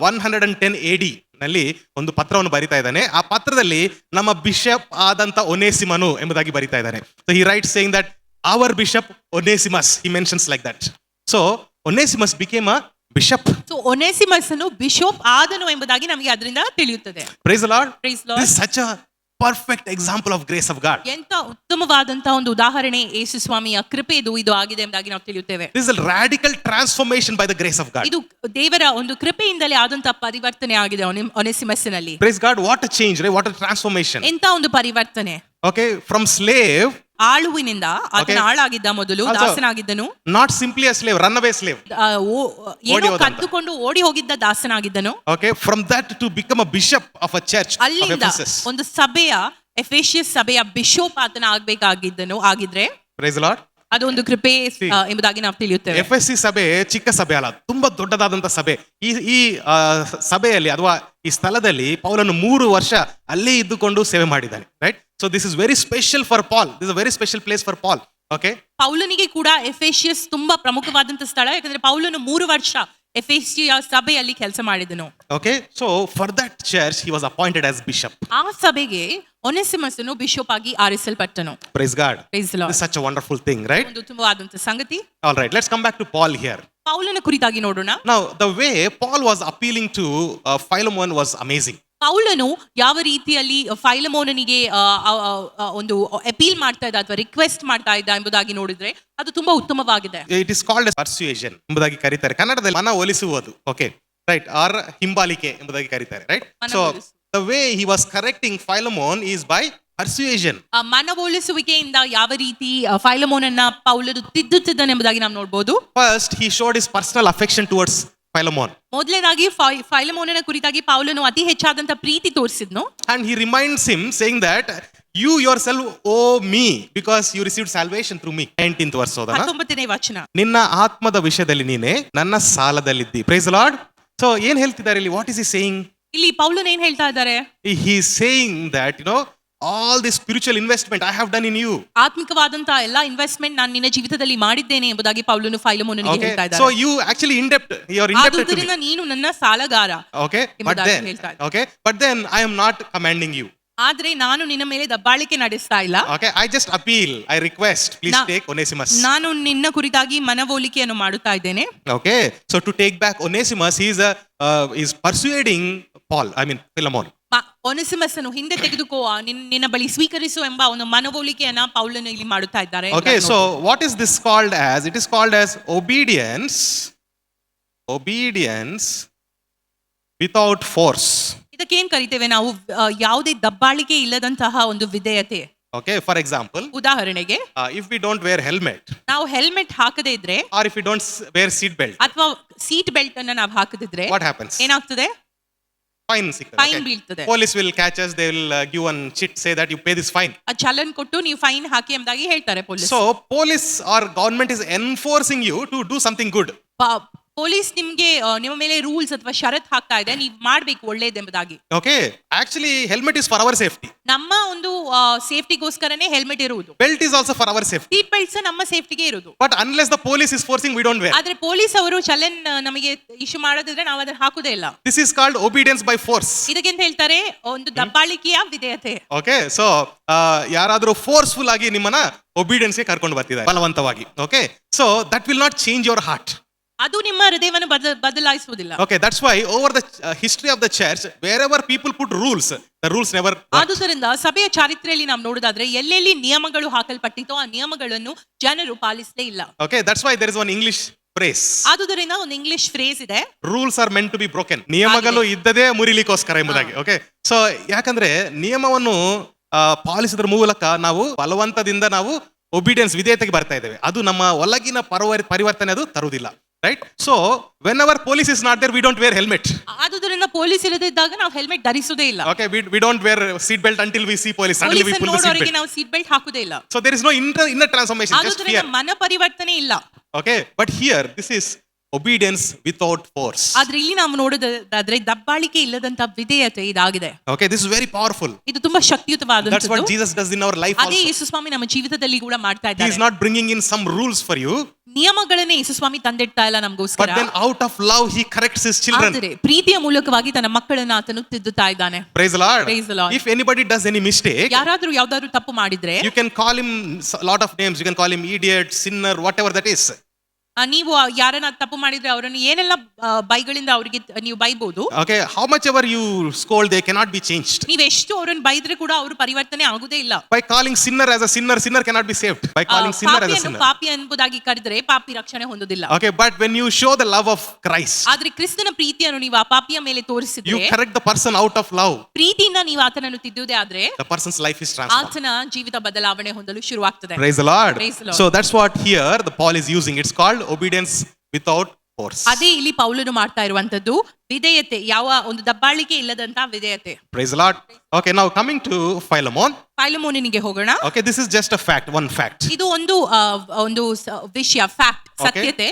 110 AD ನಲ್ಲಿ ಒಂದು ಪತ್ರವನ್ನು ಬರಿತಾ ಇದ್ದಾನೆ. ಆ ಪತ್ರದಲ್ಲಿ ನಮ್ಮ ಬಿಷಪ್ ಆದಂತ ಒನೇಸಿಮನು ಎಂಬುದಾಗಿ ಬರಿತಾ ಇದ್ದಾನೆ. So he writes saying that our bishop Onesimus, he mentions like that. So Onesimus became a bishop. So ಒನೇಸಿಮಸನು ಬಿಷಪ್ ಆದನು ಎಂಬುದಾಗಿ ನಮಗೆ ಅದರಿಂದ ತಿಳಿಯುತ್ತದೆ. Praise the Lord. Praise the Lord. This is such a perfect example of grace of God. ಎಂತ ಉತ್ತಮವಾದಂತಹ ಒಂದು ಉದಾಹರಣೆ ಯೇಸು ಸ್ವಾಮಿಯ ಕೃಪೆದು ಇದು ಆಗಿದೆ ಎಂಬುದಾಗಿ ನಾವು ತಿಳಿಯುತ್ತೇವೆ. This is a radical transformation by the grace of God. ಇದು ದೇವರ ಒಂದು ಕೃಪೆಯಿಂದಲೇ ಆದಂತಹ ಪರಿವರ್ತನೆ ಆಗಿದೆ ಒನೇಸಿಮಸ್ಸಿನಲ್ಲಿ. Praise God. What a change, right? What a transformation. ಎಂತ ಒಂದು ಪರಿವರ್ತನೆ. Okay, from slave, ಆಳುವಿನಿಂದ ಆತನ ಆಳಾಗಿದ್ದ ಮೊದಲು Also, ದಾಸನಾಗಿದ್ದನು. not simply a slave, runaway slave. ಏನೋ ಕದ್ದುಕೊಂಡು ಓಡಿ ಹೋಗಿದ್ದ ದಾಸನಾಗಿದ್ದನು. Okay, from that to become a bishop of a church of ಅಲ್ಲಿಂದ Ephesus. ಒಂದು ಸಭೆಯ ಎಫೆಸಿಯಸ್ ಸಭೆಯ ಬಿಷಪ್ ಆತನ ಆಗಿದ್ರೆ Praise the Lord. ಅದು ಒಂದು ಕೃಪೆ ಎಂಬುದಾಗಿ ನಾವು ತಿಳಿಯುತ್ತೇವೆ. ಎಫ್ಎಸ್ಸಿ ಸಭೆ ಚಿಕ್ಕ ಸಭೆ ಅಲ್ಲ, ತುಂಬಾ ದೊಡ್ಡದಾದಂತ ಸಭೆ. ಈ ಸಭೆಯಲ್ಲಿ ಅಥವಾ ಈ ಸ್ಥಳದಲ್ಲಿ ಪೌಲನು 3 ವರ್ಷ ಅಲ್ಲೇ ಇದ್ದುಕೊಂಡು ಸೇವೆ ಮಾಡಿದ್ದಾನೆ. Right. So this is very special for Paul. This is very special place for Paul. Okay, ಪೌಲನಿಗೆ ಕೂಡ ಎಫೆಸಿಯಸ್ ತುಂಬಾ ಪ್ರಮುಖವಾದಂತ ಸ್ಥಳ, ಯಾಕಂದ್ರೆ ಪೌಲನು 3 ವರ್ಷ ಎಫೆಸಿಯ ಸಭೆಯಲ್ಲಿ ಕೆಲಸ ಮಾಡಿದನು. Okay, so for that church he was appointed as bishop. ಆ ಸಭೆಗೆ ಒನೇಸಿಮಸನು ಬಿಷಪ್ ಆಗಿ ಆರಿಸಲ್ಪಟ್ಟನು. Praise god. Praise the Lord. This is such a wonderful thing, right? ಒಂದು ಉತ್ತಮವಾದಂತ ಸಂಗತಿ. All right, let's come back to Paul here. ಪೌಲನ ಕುರಿತಾಗಿ ನೋಡೋಣ. Now, the way Paul was appealing to Philemon was amazing. ಪೌಲನು ಯಾವ ರೀತಿಯಲ್ಲಿ ಫೈಲಮೋನನಿಗೆ ಒಂದು ಅಪೀಲ್ ಮಾಡ್ತಾ ಇದ್ದ ಅಥವಾ ರಿಕ್ವೆಸ್ಟ್ ಮಾಡ್ತಾ ಇದ್ದ ಎಂಬುದಾಗಿ ನೋಡಿದ್ರೆ ಅದು ತುಂಬಾ ಉತ್ತಮವಾಗಿದೆ. It is called as persuasion ಎಂಬುದಾಗಿ ಕರೀತಾರೆ. ಕನ್ನಡದಲ್ಲಿ ಮನವೊಲಿಸುವುದು. ಓಕೆ, ರೈಟ್, ಆರ್ ಹಿಂಬಾಲಿಕೆ ಎಂಬುದಾಗಿ ಕರೀತಾರೆ. Right. So the way he was correcting Philemon is by persuasion. ಮನವೊಲಿಸುವಿಕೆಯಿಂದ ಯಾವ ರೀತಿ ಫೈಲಮೋನನ್ನ ಪೌಲನು ತಿದ್ದುತ್ತಿದ್ದನೆಂಬುದಾಗಿ ನಾವು ನೋಡಬಹುದು. First, he showed his personal affection towards Philemon. ಮೊದಲನೇದಾಗಿ ಫೈಲಮೋನನ ಕುರಿತಾಗಿ ಪೌಲನು ಅತಿ ಹೆಚ್ಚಾದಂತ ಪ್ರೀತಿ ತೋರಿಸಿದ್ನು. And he reminds him saying that you yourself owe me because you received salvation through me. 19th verse ಓದೋಣ. 19ನೇ ವಚನ. ನಿನ್ನ ಆತ್ಮದ ವಿಷಯದಲ್ಲಿ ನೀನೆ ನನ್ನ ಸಾಲದಲ್ಲಿದ್ದಿ. Praise the Lord. So ಏನ್ ಹೇಳ್ತಿದ್ದಾರೆ ಇಲ್ಲಿ? What is he saying? ಇಲ್ಲಿ ಪೌಲನು ಏನ್ ಹೇಳ್ತಾ ಇದ್ದಾರೆ? He is saying that, all the spiritual investment I have done in you. ಆತ್ಮಿಕವಾದಂತ ಎಲ್ಲಾ ಇನ್ವೆಸ್ಟ್ಮೆಂಟ್ ನಾನು ನಿನ್ನ ಜೀವಿತದಲ್ಲಿ ಮಾಡಿದ್ದೇನೆ ಎಂಬುದಾಗಿ ಪೌಲನು ಫೈಲಮೋನನಿಗೆ Okay, ಹೇಳ್ತಾ so ಇದ್ದಾರೆ. you actually you're indebted to me. ಆದುದರಿಂದ ನೀನು ನನ್ನ ಸಾಲಗಾರ. Okay, but then I am not commanding you. ಆದ್ರೆ ನಾನು ನಿನ್ನ ಮೇಲೆ ದಬ್ಬಾಳಿಕೆ ನಡೆಸ್ತಾ ಇಲ್ಲ. Okay, I just appeal, I request, please take Onesimus. ನಾನು ನಿನ್ನ ಕುರಿತಾಗಿ ಮನವೊಲಿಕೆಯನ್ನು ಮಾಡುತ್ತಾ ಇದ್ದೇನೆ. Okay, so to take back Onesimus, he is persuading Paul, Philemon. ಒನೇಸಿಮಸನು ಹಿಂದೆ ತೆಗೆದುಕೋ, ನಿನ್ನ ಬಳಿ ಸ್ವೀಕರಿಸು ಎಂಬ ಒಂದು ಮನವೊಲಿಕೆಯನ್ನ ಪೌಲನು ಇಲ್ಲಿ ಮಾಡುತ್ತಾ ಇದ್ದಾರೆ. Okay, so what is this called as? It is called as obedience without force. ಇದಕ್ಕೇನ್ ಕರಿತೇವೆ ನಾವು? ಯಾವುದೇ ದಬ್ಬಾಳಿಕೆ ಇಲ್ಲದಂತಹ ಒಂದು ವಿಧೇಯತೆ. Okay, for example, ಉದಾಹರಣೆಗೆ if we don't wear helmet, ನಾವು ಹೆಲ್ಮೆಟ್ ಹಾಕದೇ ಇದ್ರೆ or if we don't wear seat belt, ಅಥವಾ ಸೀಟ್ ಬೆಲ್ಟ್ ಅನ್ನ ನಾವು ಹಾಕದಿದ್ರೆ what happens? ಏನಾಗ್ತದೆ? Fine. ಫೈನ್ ಬೀಳ್ತದೆ. Police will catch us, they will give one chit, say that you pay this fine. Challan ಕೊಟ್ಟು ನೀವು ಫೈನ್ ಹಾಕಿ ಎಂಬುದಾಗಿ ಹೇಳ್ತಾರೆ police. So police or government is enforcing you to do something good. Police ನಿಮ್ಗೆ ನಿಮ್ಮ ಮೇಲೆ rules ಅಥವಾ ಷರತ್ ಹಾಕ್ತಾ ಇದೆ, ನೀವು ಮಾಡ್ಬೇಕು ಒಳ್ಳೇದೆಂಬುದಾಗಿ. Okay, actually helmet is for our safety. ನಮ್ಮ ಒಂದು ಸೇಫ್ಟಿಗೋಸ್ಕರನೇ ಹೆಲ್ಮೆಟ್ ಇರುವುದು. Belt is also for our safety. Seat belts ನಮ್ಮ ಸೇಫ್ಟಿಗೆ ಇರುವುದು. But unless the police is forcing, we don't wear. ಆದ್ರೆ ಪೊಲೀಸ್ ಅವರು ಚಲನ್ ನಮಗೆ ಇಶ್ಯೂ ಮಾಡೋದಿದ್ರೆ ನಾವು ಅದನ್ನ ಹಾಕುದೇ ಇಲ್ಲ. This is called obedience by force. ಇದಕ್ಕೆಂತ ಹೇಳ್ತಾರೆ ಒಂದು ದಬ್ಬಾಳಿಕೆಯ ವಿಧೇಯತೆ. Okay, so ಯಾರಾದರೂ ಫೋರ್ಸ್ಫುಲ್ ಆಗಿ ನಿಮ್ಮನ್ನ obedience ಗೆ ಕರ್ಕೊಂಡು ಬರ್ತಿದ್ದಾರೆ ಬಲವಂತವಾಗಿ. Okay, so that will not change your heart. ಅದು ನಿಮ್ಮ ಹೃದಯವನ್ನು ಬದಲಾಯಿಸುವುದಿಲ್ಲ. Okay, that's why over the history of the church, wherever people put rules, the rules never worked. ಆದುದರಿಂದ ಸಭೆಯ ಚಾರಿತ್ರೆಯಲ್ಲಿ ನಾವು ನೋಡೋದಾದ್ರೆ ಎಲ್ಲೆಲ್ಲಿ ನಿಯಮಗಳು ಹಾಕಲ್ಪಟ್ಟಿತೋ ಆ ನಿಯಮಗಳನ್ನು ಜನರು ಪಾಲಿಸಲೇ ಇಲ್ಲ. Okay, that's why there is one English phrase. ಆದುದರಿಂದ ಒಂದು ಇಂಗ್ಲಿಷ್ ಫ್ರೇಸ್ ಇದೆ, rules are meant to be broken. ನಿಯಮಗಳು ಇದ್ದದೇ ಮುರಿಲಿಕ್ಕೋಸ್ಕರ ಎಂಬುದಾಗಿ. ಓಕೆ, ಸೊ ಯಾಕಂದ್ರೆ ನಿಯಮವನ್ನು ಪಾಲಿಸಿದ್ರ ಮೂಲಕ ನಾವು ಬಲವಂತದಿಂದ ನಾವು ಒಬಿಡಿಯನ್ಸ್ ವಿಧೇಯತೆಗೆ ಬರ್ತಾ ಇದ್ದೇವೆ. ಅದು ನಮ್ಮ ಒಳಗಿನ ಪರಿವರ್ತನೆ ಅದು ತರುವುದಿಲ್ಲ. Right? So when our police is not there we don't wear helmet. ಆದುದರಿಂದ ಪೊಲೀಸ್ ಇಲ್ಲದಿದ್ದಾಗ ನಾವು ಹೆಲ್ಮೆಟ್ ಧರಿಸುವುದೇ ಇಲ್ಲ. Okay, we don't wear seat belt until we see police. Suddenly we pull the seat ನೋಡೋರಿಗೆ belt. ನಾವು ಸೀಟ್ ಬೆಲ್ಟ್ ಹಾಕುದೇ ಇಲ್ಲ. So there is no inner transformation, just ಆದುದರಿಂದ fear. ಮನ ಪರಿವರ್ತನೆ ಇಲ್ಲ. Okay, but here this is obedience without force. ಆದ್ರೆ ಇಲ್ಲಿ ನಾವು ನೋಡೋದಾದ್ರೆ ದಬ್ಬಾಳಿಕೆ ಇಲ್ಲದಂತ ವಿಧೇಯತೆ ಇದಾಗಿದೆ. Okay, this is very powerful. ಇದು ತುಂಬಾ That's ಶಕ್ತಿಯುತವಾದಂತದ್ದು. what Jesus does in our life ಅದೇ also. ಯೇಸು ಸ್ವಾಮಿ ನಮ್ಮ ಜೀವಿತದಲ್ಲಿ ಕೂಡ ಮಾಡ್ತಾ He is ಇದ್ದಾರೆ. not bringing in some rules for you, ನಿಯಮಗಳನ್ನೇ ಯೇಸು ಸ್ವಾಮಿ ತಂದಿಡ್ತಾ ಇಲ್ಲ but ನಮಗೋಸ್ಕರ. then out of love he corrects his children. ಆದರೆ ಪ್ರೀತಿಯ ಮೂಲಕವಾಗಿ ತನ್ನ ಮಕ್ಕಳನ್ನ ಆತನು ತಿದ್ದುತ್ತಾ ಇದ್ದಾನೆ. Praise the Lord. Praise the Lord. If anybody does any mistake, ಯಾರಾದ್ರೂ ಯಾವ್ದಾದ್ರು ತಪ್ಪು ಮಾಡಿದ್ರೆ you can call him a lot of names. You can call him idiot, sinner, whatever that is. ನೀವು ಯಾರನ್ನ ತಪ್ಪು ಮಾಡಿದ್ರೆ ಅವರನ್ನು ಏನೆಲ್ಲ ಬೈಗಳಿಂದ ಅವರಿಗೆ ನೀವು ಬೈಬಹುದು. Okay, how much ever you scold, they cannot be changed. ನೀವು ಎಷ್ಟು ಅವರನ್ನು ಬೈದ್ರೆ ಕೂಡ ಅವರು ಪರಿವರ್ತನೆ ಆಗುದೇ ಇಲ್ಲ. By calling sinner as a sinner, sinner cannot be saved. By calling sinner as a ಪಾಪಿಯನ್ನು sinner. ಪಾಪಿ ಎಂಬುದಾಗಿ ಕರೆದ್ರೆ ಪಾಪಿ ರಕ್ಷಣೆ ಹೊಂದುದಿಲ್ಲ. Okay, but when you show the love of Christ, ಆದ್ರೆ ಕ್ರಿಸ್ತನ ಪ್ರೀತಿಯನ್ನು ನೀವು ಆ ಪಾಪಿಯ ಮೇಲೆ you ತೋರಿಸಿದ್ರೆ, correct the person out of love, ಪ್ರೀತಿಯಿಂದ ನೀವು ಆತನನ್ನು ತಿದ್ದುವುದೇ ಆದ್ರೆ the person's life is transformed. ಆತನ ಜೀವಿತ ಬದಲಾವಣೆ ಹೊಂದಲು ಶುರುವಾಗ್ತದೆ. Praise the Lord. Praise the Lord. So that's what here the Paul is using. It's called obedience without force. ಅದೇ ಇಲ್ಲಿ ಪೌಲನು ಮಾಡ್ತಾ ಇರುವಂತದ್ದು ವಿಧೇಯತೆ, ಯಾವ ಒಂದು ದಬ್ಬಾಳಿಕೆ ಇಲ್ಲದಂತ ವಿಧೇಯತೆ. Praise the Lord. Okay, now coming to Philemon. ಫೈಲಮೋನನಿಗೆ ಹೋಗೋಣ. Okay, this is just a fact, one fact. ಇದು ಒಂದು ವಿಷಯ, ಫ್ಯಾಕ್ಟ್, ಸತ್ಯತೆ.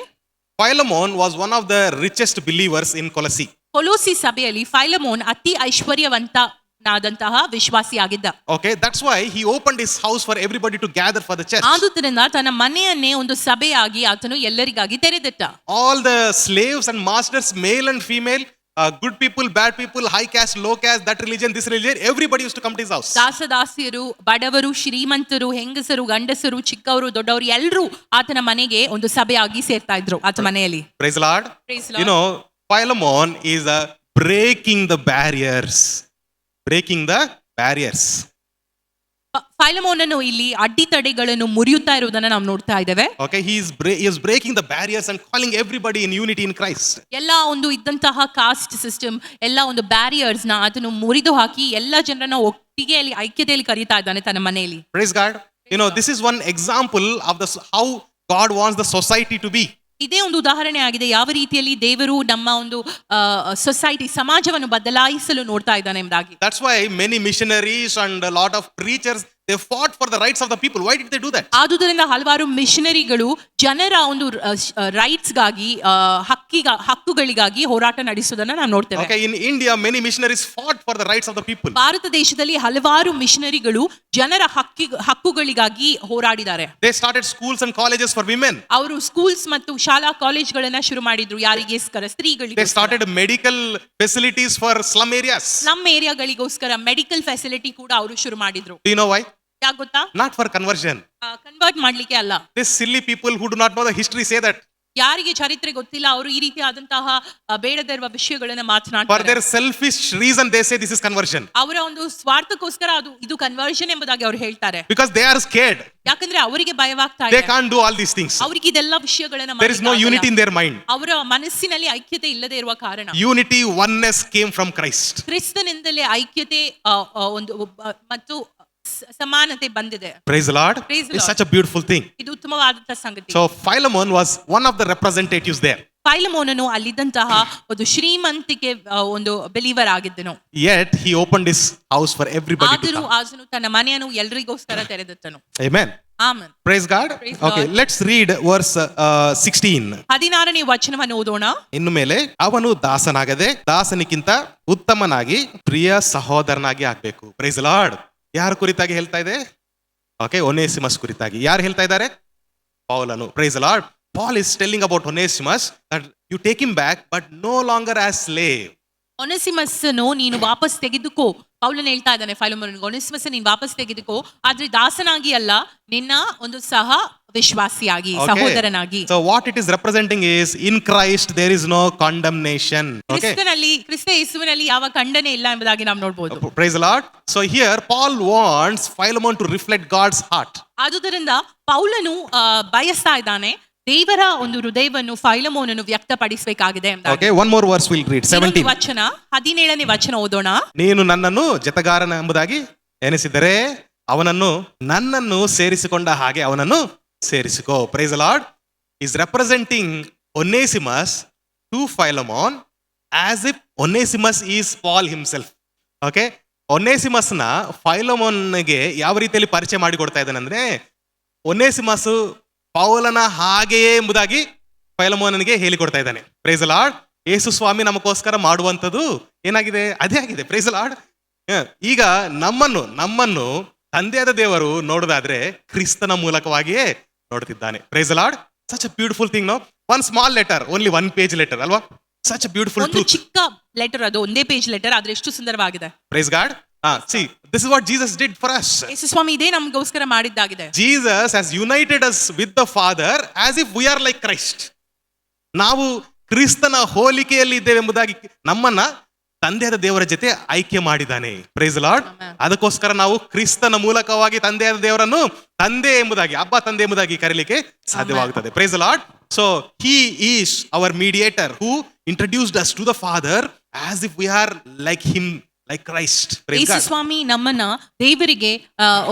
Philemon was one of the richest believers in Colossae. Colossae ಸಭೆಯಲ್ಲಿ ಫೈಲಮೋನ್ ಅತಿ ಐಶ್ವರ್ಯವಂತನಾದಂತಹ ವಿಶ್ವಾಸಿಯಾಗಿದ್ದ. Okay, that's why he opened his house for everybody to gather for the church. ಆದುದರಿಂದ ತನ್ನ ಮನೆಯನ್ನೇ ಒಂದು ಸಭೆಯಾಗಿ ಆತನು ಎಲ್ಲರಿಗಾಗಿ ತೆರೆದಿಟ್ಟ. All the slaves and masters, male and female, good people, bad people, high caste, low caste, that religion, this religion, everybody used to come to his house. ದಾಸದಾಸಿಯರು, ಬಡವರು, ಶ್ರೀಮಂತರು, ಹೆಂಗಸರು, ಗಂಡಸರು, ಚಿಕ್ಕವರು, ದೊಡ್ಡವರು ಎಲ್ಲರೂ ಆತನ ಮನೆಗೆ ಒಂದು ಸಭೆಯಾಗಿ ಸೇರ್ತಾ ಇದ್ರು ಆತ ಮನೆಯಲ್ಲಿ. Praise the Lord. Praise the Lord. You know, Philemon is breaking the barriers. Breaking the barriers. ಫೈಲಮೋನನು ಇಲ್ಲಿ ಅಡ್ಡಿತಡೆಗಳನ್ನು ಮುರಿಯುತ್ತಾ ಇರುವುದನ್ನು ನಾವು ನೋಡ್ತಾ ಇದ್ದೇವೆ. Okay, he is breaking the barriers and calling everybody in unity in Christ. ಎಲ್ಲ ಒಂದು ಇದ್ದಂತಹ ಕಾಸ್ಟ್ ಸಿಸ್ಟಮ್, ಎಲ್ಲ ಒಂದು ಬ್ಯಾರಿಯರ್ಸ್ ನ ಆತನು ಮುರಿದು ಹಾಕಿ ಎಲ್ಲ ಜನರನ್ನ ಒಟ್ಟಿಗೆ ಅಲ್ಲಿ ಐಕ್ಯತೆಯಲ್ಲಿ ಕರೀತಾ ಇದ್ದಾನೆ ತನ್ನ ಮನೆಯಲ್ಲಿ. Praise God. You know, this is one example of how God wants the society to be. ಇದೇ ಒಂದು ಉದಾಹರಣೆ ಆಗಿದೆ ಯಾವ ರೀತಿಯಲ್ಲಿ ದೇವರು ನಮ್ಮ ಒಂದು ಸೊಸೈಟಿ, ಸಮಾಜವನ್ನು ಬದಲಾಯಿಸಲು ನೋಡ್ತಾ ಇದ್ದಾನೆ ಎಂಬುದಾಗಿ. That's why many missionaries and a lot of preachers, they fought for the rights of the people. Why did they do that? ಆದುದರಿಂದ ಹಲವಾರು ಮಿಷನರಿಗಳು ಜನರ ಒಂದು ರೈಟ್ಸ್ ಗಾಗಿ, ಹಕ್ಕುಗಳಿಗಾಗಿ ಹೋರಾಟ ನಡೆಸುವುದನ್ನು ನಾವು ನೋಡ್ತೇವೆ. Okay, in India many missionaries fought for the rights of the people. Bharat ದೇಶದಲ್ಲಿ ಹಲವಾರು ಮಿಷನರಿಗಳು ಜನರ ಹಕ್ಕುಗಳಿಗಾಗಿ ಹೋರಾಡಿದ್ದಾರೆ. They started schools and colleges for women. ಅವರು ಸ್ಕೂಲ್ಸ್ ಮತ್ತು ಶಾಲಾ ಕಾಲೇಜ್ಗಳನ್ನ ಶುರು ಮಾಡಿದ್ರು. ಯಾರಿಗೋಸ್ಕರ? ಸ್ತ್ರೀಗಳಿಗೆ. They started medical facilities for slum areas. Slum ಏರಿಯಾಗಳಿಗೋಸ್ಕರ ಮೆಡಿಕಲ್ ಫೆಸಿಲಿಟಿ ಕೂಡ ಅವರು ಶುರು ಮಾಡಿದ್ರು. Do you know why? ಯಾಕೆ ಗೊತ್ತಾ? Not for conversion. ಕನ್ವರ್ಟ್ ಮಾಡ್ಲಿಕ್ಕೆ ಅಲ್ಲ. These silly people who do not know the history say that. ಯಾರಿಗೆ ಚರಿತ್ರೆ ಗೊತ್ತಿಲ್ಲ ಅವರು ಈ ರೀತಿಯಾದಂತಹ ಬೇಡದಿರುವ ವಿಷಯಗಳನ್ನ For ಮಾತನಾಡ್ತಾರೆ. their selfish reason they say this is conversion. ಅವರ ಒಂದು ಸ್ವಾರ್ಥಕ್ಕೋಸ್ಕರ ಇದು ಕನ್ವರ್ಷನ್ ಎಂಬುದಾಗಿ ಅವರು ಹೇಳ್ತಾರೆ. Because they are scared. ಯಾಕಂದ್ರೆ ಅವರಿಗೆ ಭಯವಾಗ್ತಾ They ಇದೆ. can't do all these things. ಅವರಿಗೆ ಇದೆಲ್ಲ ವಿಷಯಗಳನ್ನ There is no unity in their mind. ಅವರ ಮನಸ್ಸಿನಲ್ಲಿ ಐಕ್ಯತೆ ಇಲ್ಲದೆ ಇರುವ ಕಾರಣ. Unity, oneness came from Christ. ಕ್ರಿಸ್ತನಿಂದಲೇ ಐಕ್ಯತೆ ಒಂದು ಮತ್ತು ಸಮಾನತೆ ಬಂದಿದೆ. Praise the Lord. Praise the It's Lord. such a beautiful thing. ಇದು ಉತ್ತಮವಾದಂತಹ ಸಂಗತಿ. So Philemon was one of the representatives there. ಫೈಲಮೋನನು ಅಲ್ಲಿದ್ದಂತಹ ಒಂದು ಶ್ರೀಮಂತಿಕೆ ಒಂದು believer ಆಗಿದ್ದನು. Yet he opened his house for everybody to ಆದರೂ come. ಆತನು ತನ್ನ ಮನೆಯನ್ನು ಎಲ್ಲರಿಗೋಸ್ಕರ ತೆರೆದಿಟ್ಟನು. Amen. Amen. Praise God. Praise the Okay, Lord. let's read verse 16. 16ನೇ ವಚನವನ್ನು ಓದೋಣ. ಇನ್ನು ಮೇಲೆ ಅವನು ದಾಸನಾಗದೆ ದಾಸನಿಗಿಂತ ಉತ್ತಮನಾಗಿ ಪ್ರಿಯ ಸಹೋದರನಾಗಿ ಆಗ್ಬೇಕು. Praise the Lord. ಯಾರ ಕುರಿತಾಗಿ ಹೇಳ್ತಾ ಇದೆ? ಓಕೆ, ಒನೇಸಿಮಸ್ ಕುರಿತಾಗಿ. ಯಾರು ಹೇಳ್ತಾ ಇದ್ದಾರೆ? ಪೌಲನು. Praise the Lord. Paul is telling about Onesimus that you take him back but no longer as slave. ಒನೆಸಿಮಸ್ಸನ್ನು ನೀನು ವಾಪಸ್ ತೆಗೆದುಕೋ. ಪೌಲನು ಹೇಳ್ತಾ ಇದ್ದಾನೆ ಫೈಲಮೋನನಿಗೆ, ಒನೆಸಿಮಸ್ ನೀನು ವಾಪಸ್ ತೆಗೆದುಕೋ, ಆದ್ರೆ ದಾಸನಾಗಿ ಅಲ್ಲ, ನಿನ್ನ ಒಂದು ಸಹ ವಿಶ್ವಾಸಿಯಾಗಿ, ಸಹೋದರನಾಗಿ. So what it is representing is in Christ there is no condemnation. Okay. ಕ್ರಿಸ್ತ ಯೇಸುವಿನಲ್ಲಿ ಯಾವ ಖಂಡನೆ ಇಲ್ಲ ಎಂಬುದಾಗಿ ನಾವು ನೋಡಬಹುದು. Praise the Lord. So here Paul wants Philemon to reflect God's heart. ಆದುದರಿಂದ ಪೌಲನು ಬಯಸ್ತಾ ಇದ್ದಾನೆ ದೇವರ ಒಂದು ಹೃದಯವನ್ನು ಫೈಲಮೋನನು ವ್ಯಕ್ತಪಡಿಸಬೇಕಾಗಿದೆ ಎಂಬುದಾಗಿ. Okay, one more verse we'll read. 17 ವಚನ, 17ನೇ ವಚನ ಓದೋಣ. ನೀನು ನನ್ನನ್ನು ಜೊತೆಗಾರನ ಎಂಬುದಾಗಿ ಎನಿಸಿದರೆ ಅವನನ್ನು ನನ್ನನ್ನು ಸೇರಿಸಿಕೊಂಡ ಹಾಗೆ ಅವನನ್ನು ಸೇರಿಸಿಕೋ. Praise the lord. Is representing Onesimus to Philemon as if Onesimus is Paul himself. Okay, ಒನೇಸಿಮಸ್ನ ಫೈಲಮೋನ್ಗೆ ಯಾವ ರೀತಿಯಲ್ಲಿ ಪರಿಚಯ ಮಾಡಿಕೊಡ್ತಾ ಇದ್ದಾನೆ ಅಂದ್ರೆ, ಒನೇಸಿಮಸ್ ಪೌಲನ ಹಾಗೆಯೇ ಎಂಬುದಾಗಿ ಫೈಲಮೋನನಿಗೆ ಹೇಳಿಕೊಡ್ತಾ ಇದ್ದಾನೆ. Praise the lord. ಯೇಸು ಸ್ವಾಮಿ ನಮಗೋಸ್ಕರ ಮಾಡುವಂಥದ್ದು ಏನಾಗಿದೆ? ಅದೇ ಆಗಿದೆ. Praise the lord. ಈಗ ನಮ್ಮನ್ನು ತಂದೆಯಾದ ದೇವರು ನೋಡೋದಾದ್ರೆ ಕ್ರಿಸ್ತನ ಮೂಲಕವಾಗಿಯೇ ನೋಡ್ತಿದ್ದಾನೆ. Praise the lord. Such a beautiful thing. No, one small letter, only 1 page letter ಅಲ್ವಾ? ಸಚ್ ಅ ಬ್ಯೂಟಿಫುಲ್ ಒಂದು ಟ್ರೂತ್. ಚಿಕ್ಕ ಲೆಟರ್, ಅದು ಒಂದೇ ಪೇಜ್ ಲೆಟರ್, ಆದ್ರೆ ಎಷ್ಟು ಸುಂದರವಾಗಿದೆ. Praise god. See, this is what Jesus did for us. ಯೇಸು ಸ್ವಾಮಿ ಇದೇ ನಮಗೋಸ್ಕರ ಮಾಡಿದ್ದಾಗಿದೆ. Jesus has united us with the Father as if we are like Christ. ನಾವು ಕ್ರಿಸ್ತನ ಹೋಲಿಕೆಯಲ್ಲಿ ಇದ್ದೇವೆ ಎಂಬುದಾಗಿ ನಮ್ಮನ್ನ ತಂದೆಯಾದ ದೇವರ ಜೊತೆ ಐಕ್ಯ ಮಾಡಿದ್ದಾನೆ. Price the lord. Amen. ಅದಕ್ಕೋಸ್ಕರ ನಾವು ಕ್ರಿಸ್ತನ ಮೂಲಕವಾಗಿ ತಂದೆಯಾದ ದೇವರನ್ನು ತಂದೆ ಎಂಬುದಾಗಿ, ಅಬ್ಬಾ ತಂದೆ ಎಂಬುದಾಗಿ ಕರೀಲಿಕ್ಕೆ ಸಾಧ್ಯವಾಗುತ್ತದೆ. Price the lord. So he is our mediator who introduced us to the Father as if we are like him, like Christ. Praise Yesu God. ಸ್ವಾಮಿ ನಮ್ಮನ್ನ ದೇವರಿಗೆ